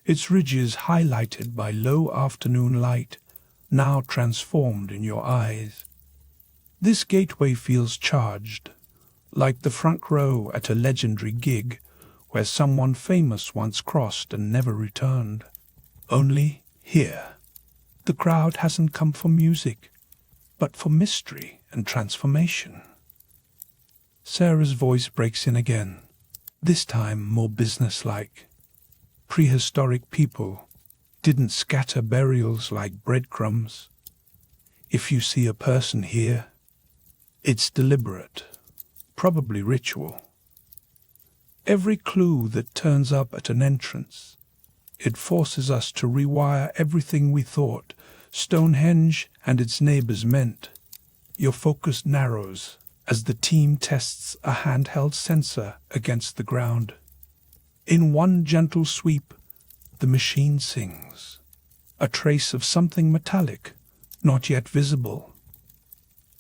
its ridges highlighted by low afternoon light, now transformed in your eyes. This gateway feels charged, like the front row at a legendary gig where someone famous once crossed and never returned. Only here, the crowd hasn't come for music, but for mystery and transformation. Sarah's voice breaks in again, this time more businesslike. Prehistoric people didn't scatter burials like breadcrumbs. If you see a person here, it's deliberate, probably ritual. Every clue that turns up at an entrance, it forces us to rewire everything we thought Stonehenge and its neighbours meant. Your focus narrows as the team tests a handheld sensor against the ground. In one gentle sweep, the machine sings, a trace of something metallic, not yet visible.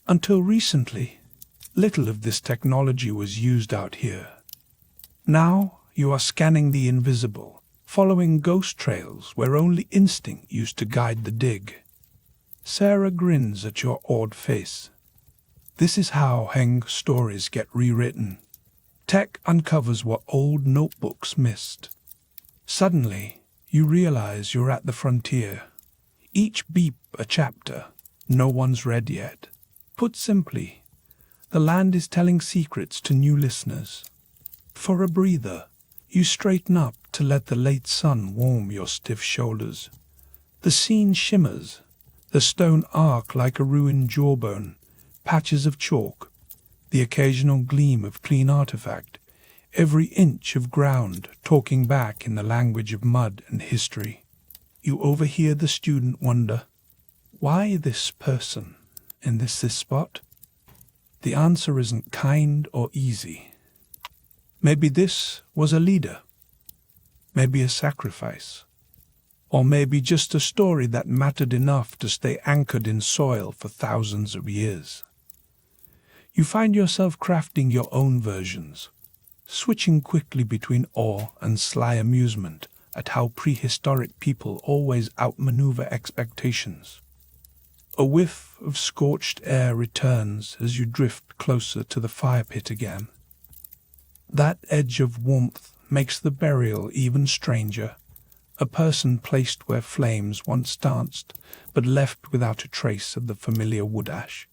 Until recently, little of this technology was used out here. Now you are scanning the invisible, following ghost trails where only instinct used to guide the dig. Sarah grins at your awed face. This is how Henge stories get rewritten. Tech uncovers what old notebooks missed. Suddenly, you realize you're at the frontier. Each beep a chapter no one's read yet. Put simply, the land is telling secrets to new listeners. For a breather, you straighten up to let the late sun warm your stiff shoulders. The scene shimmers, the stone arc like a ruined jawbone, patches of chalk, the occasional gleam of clean artifact, every inch of ground talking back in the language of mud and history. You overhear the student wonder, why this person in this spot? The answer isn't kind or easy. Maybe this was a leader, maybe a sacrifice, or maybe just a story that mattered enough to stay anchored in soil for thousands of years. You find yourself crafting your own versions, switching quickly between awe and sly amusement at how prehistoric people always outmaneuver expectations. A whiff of scorched air returns as you drift closer to the fire pit again. That edge of warmth makes the burial even stranger, a person placed where flames once danced, but left without a trace of the familiar wood ash.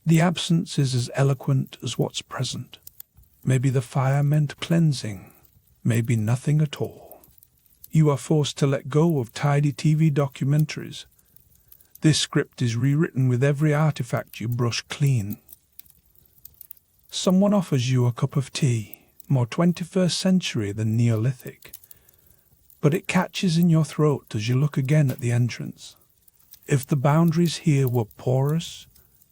The absence is as eloquent as what's present. Maybe the fire meant cleansing, maybe nothing at all. You are forced to let go of tidy TV documentaries. This script is rewritten with every artifact you brush clean. Someone offers you a cup of tea, more 21st century than Neolithic, but it catches in your throat as you look again at the entrance. If the boundaries here were porous,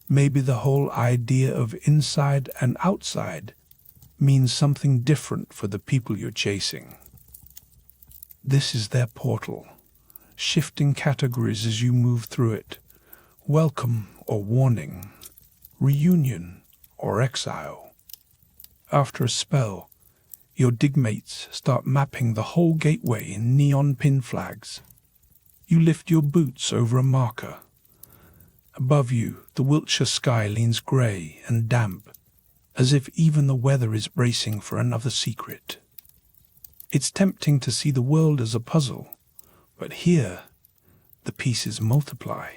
maybe the whole idea of inside and outside means something different for the people you're chasing. This is their portal, shifting categories as you move through it. Welcome or warning, reunion or exile. After a spell, your digmates start mapping the whole gateway in neon pin flags. You lift your boots over a marker. Above you, the Wiltshire sky leans grey and damp, as if even the weather is bracing for another secret. It's tempting to see the world as a puzzle, but here, the pieces multiply.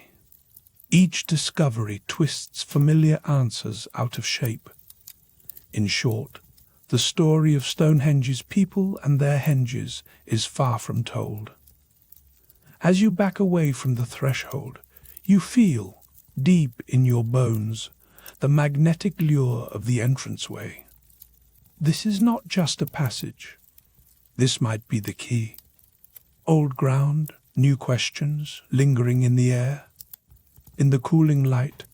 Each discovery twists familiar answers out of shape. In short, the story of Stonehenge's people and their henges is far from told. As you back away from the threshold, you feel, deep in your bones, the magnetic lure of the entranceway. This is not just a passage. This might be the key. Old ground, new questions, lingering in the air. In the cooling light,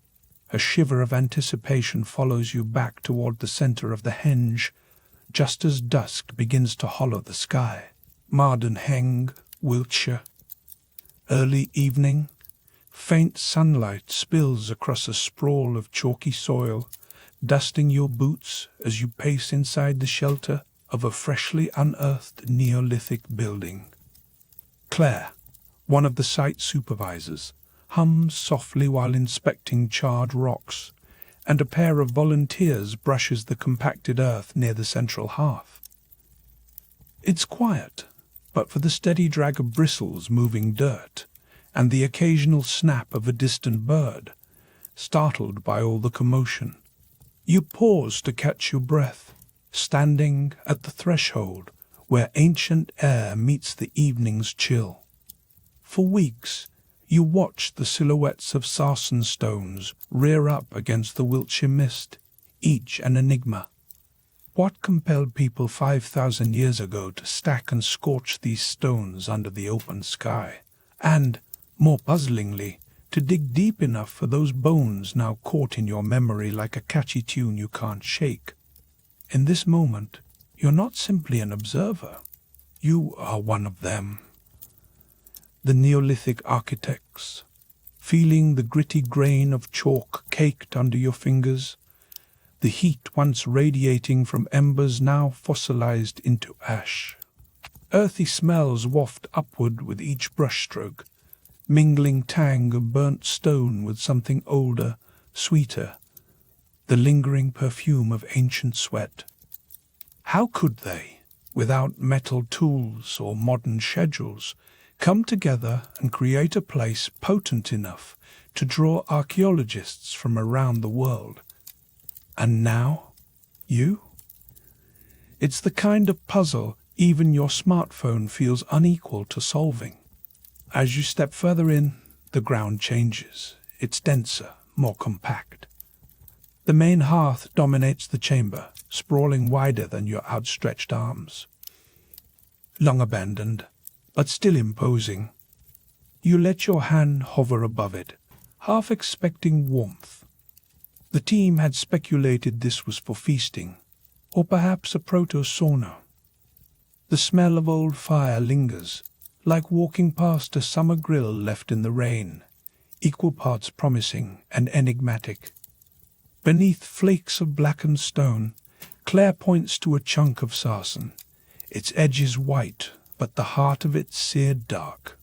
a shiver of anticipation follows you back toward the center of the henge, just as dusk begins to hollow the sky. Marden Henge, Wiltshire. Early evening, faint sunlight spills across a sprawl of chalky soil, dusting your boots as you pace inside the shelter of a freshly unearthed Neolithic building. Claire, one of the site supervisors, hums softly while inspecting charred rocks, and a pair of volunteers brushes the compacted earth near the central hearth. It's quiet, but for the steady drag of bristles moving dirt, and the occasional snap of a distant bird, startled by all the commotion. You pause to catch your breath, standing at the threshold where ancient air meets the evening's chill. For weeks, you watch the silhouettes of sarsen stones rear up against the Wiltshire mist, each an enigma. What compelled people 5,000 years ago to stack and scorch these stones under the open sky? And, more puzzlingly, to dig deep enough for those bones now caught in your memory like a catchy tune you can't shake. In this moment, you're not simply an observer. You are one of them. The Neolithic architects, feeling the gritty grain of chalk caked under your fingers, the heat once radiating from embers now fossilized into ash. Earthy smells waft upward with each brushstroke, mingling tang of burnt stone with something older, sweeter, the lingering perfume of ancient sweat. How could they, without metal tools or modern schedules, come together and create a place potent enough to draw archaeologists from around the world? And now, you? It's the kind of puzzle even your smartphone feels unequal to solving. As you step further in, the ground changes. It's denser, more compact. The main hearth dominates the chamber, sprawling wider than your outstretched arms. Long abandoned, but still imposing. You let your hand hover above it, half expecting warmth. The team had speculated this was for feasting, or perhaps a proto-sauna. The smell of old fire lingers, like walking past a summer grill left in the rain, equal parts promising and enigmatic. Beneath flakes of blackened stone, Claire points to a chunk of sarsen, its edges white, but the heart of it seared dark.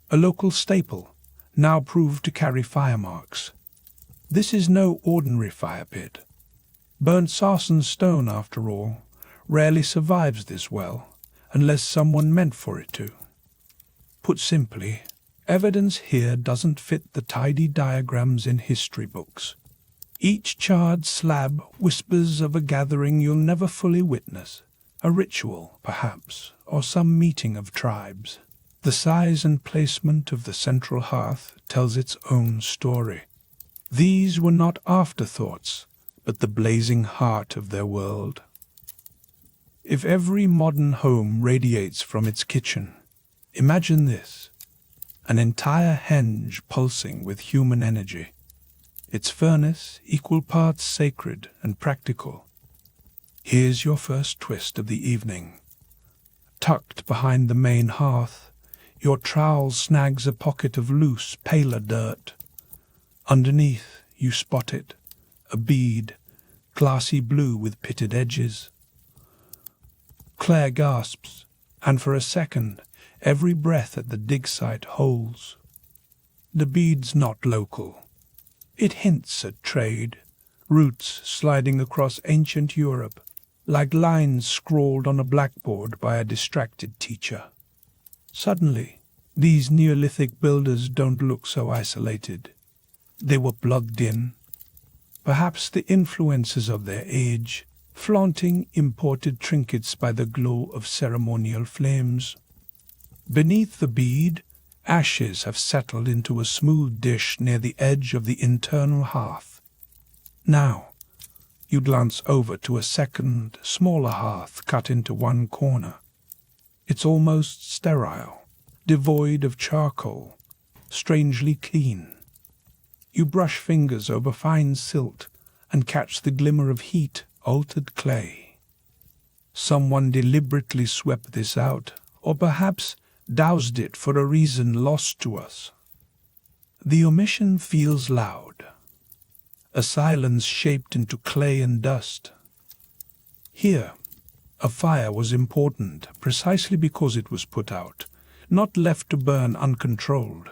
A local staple, now proved to carry fire marks. This is no ordinary fire pit. Burnt sarsen stone, after all, rarely survives this well, unless someone meant for it to. Put simply, evidence here doesn't fit the tidy diagrams in history books. Each charred slab whispers of a gathering you'll never fully witness, a ritual, perhaps, or some meeting of tribes. The size and placement of the central hearth tells its own story. These were not afterthoughts, but the blazing heart of their world. If every modern home radiates from its kitchen, imagine this: an entire henge pulsing with human energy, its furnace equal parts sacred and practical. Here's your first twist of the evening. Tucked behind the main hearth, your trowel snags a pocket of loose, paler dirt. Underneath, you spot it, a bead, glassy blue with pitted edges. Claire gasps, and for a second, every breath at the dig site holds. The bead's not local. It hints at trade, roots sliding across ancient Europe, like lines scrawled on a blackboard by a distracted teacher. Suddenly, these Neolithic builders don't look so isolated. They were plugged in, perhaps the influences of their age, flaunting imported trinkets by the glow of ceremonial flames. Beneath the bead, ashes have settled into a smooth dish near the edge of the internal hearth. Now, you glance over to a second, smaller hearth cut into one corner. It's almost sterile, devoid of charcoal, strangely clean. You brush fingers over fine silt and catch the glimmer of heat-altered clay. Someone deliberately swept this out, or perhaps doused it for a reason lost to us. The omission feels loud. A silence shaped into clay and dust. Here, a fire was important precisely because it was put out, not left to burn uncontrolled.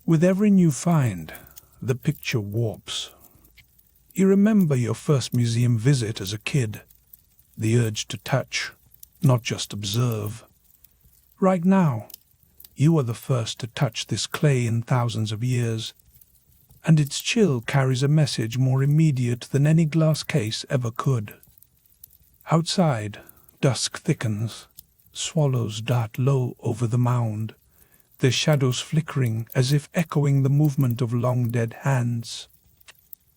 With every new find, the picture warps. You remember your first museum visit as a kid, the urge to touch, not just observe. Right now, you are the first to touch this clay in thousands of years, and its chill carries a message more immediate than any glass case ever could. Outside, dusk thickens. Swallows dart low over the mound, their shadows flickering as if echoing the movement of long-dead hands.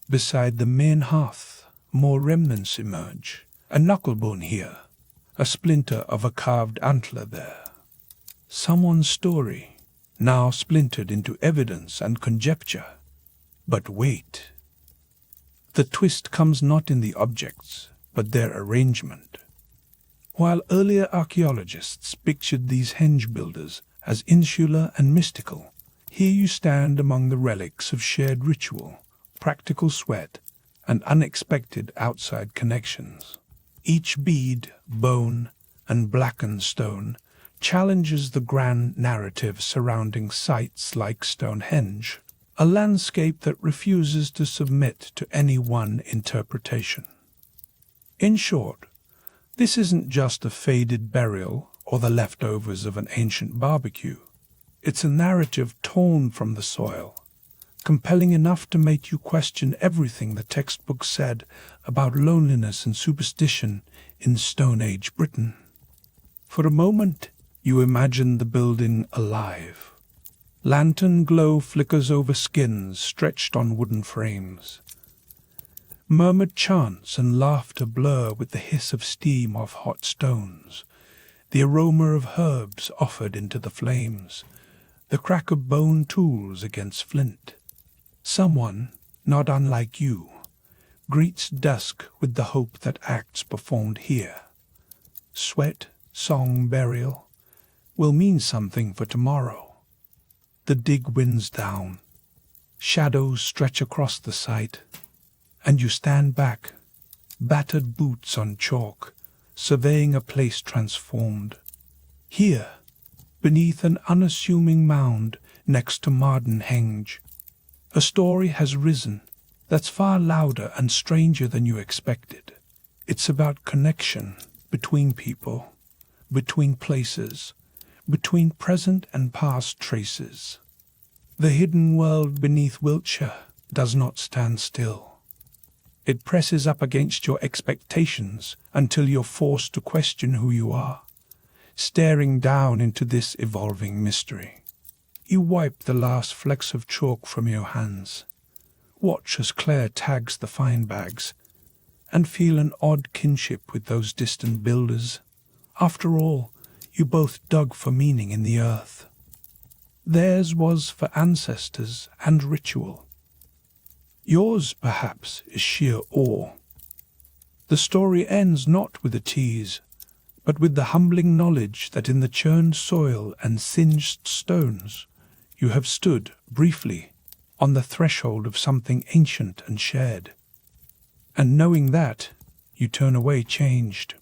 Beside the main hearth, more remnants emerge. A knucklebone here, a splinter of a carved antler there. Someone's story, now splintered into evidence and conjecture. But wait. The twist comes not in the objects, but their arrangement. While earlier archaeologists pictured these henge builders as insular and mystical, here you stand among the relics of shared ritual, practical sweat, and unexpected outside connections. Each bead, bone, and blackened stone challenges the grand narrative surrounding sites like Stonehenge, a landscape that refuses to submit to any one interpretation. In short, this isn't just a faded burial or the leftovers of an ancient barbecue. It's a narrative torn from the soil, compelling enough to make you question everything the textbooks said about loneliness and superstition in Stone Age Britain. For a moment, you imagine the building alive. Lantern glow flickers over skins stretched on wooden frames. Murmured chants and laughter blur with the hiss of steam off hot stones, the aroma of herbs offered into the flames, the crack of bone tools against flint. Someone, not unlike you, greets dusk with the hope that acts performed here, sweat, song, burial, will mean something for tomorrow. The dig winds down, shadows stretch across the site, and you stand back, battered boots on chalk, surveying a place transformed. Here, beneath an unassuming mound next to Marden Henge, a story has risen that's far louder and stranger than you expected. It's about connection between people, between places, between present and past traces. The hidden world beneath Wiltshire does not stand still. It presses up against your expectations until you're forced to question who you are, staring down into this evolving mystery. You wipe the last flecks of chalk from your hands. watch as Claire tags the fine bags, and feel an odd kinship with those distant builders. After all, you both dug for meaning in the earth. Theirs was for ancestors and ritual. Yours, perhaps, is sheer awe. The story ends not with a tease, but with the humbling knowledge that in the churned soil and singed stones you have stood, briefly, on the threshold of something ancient and shared. And knowing that, you turn away changed.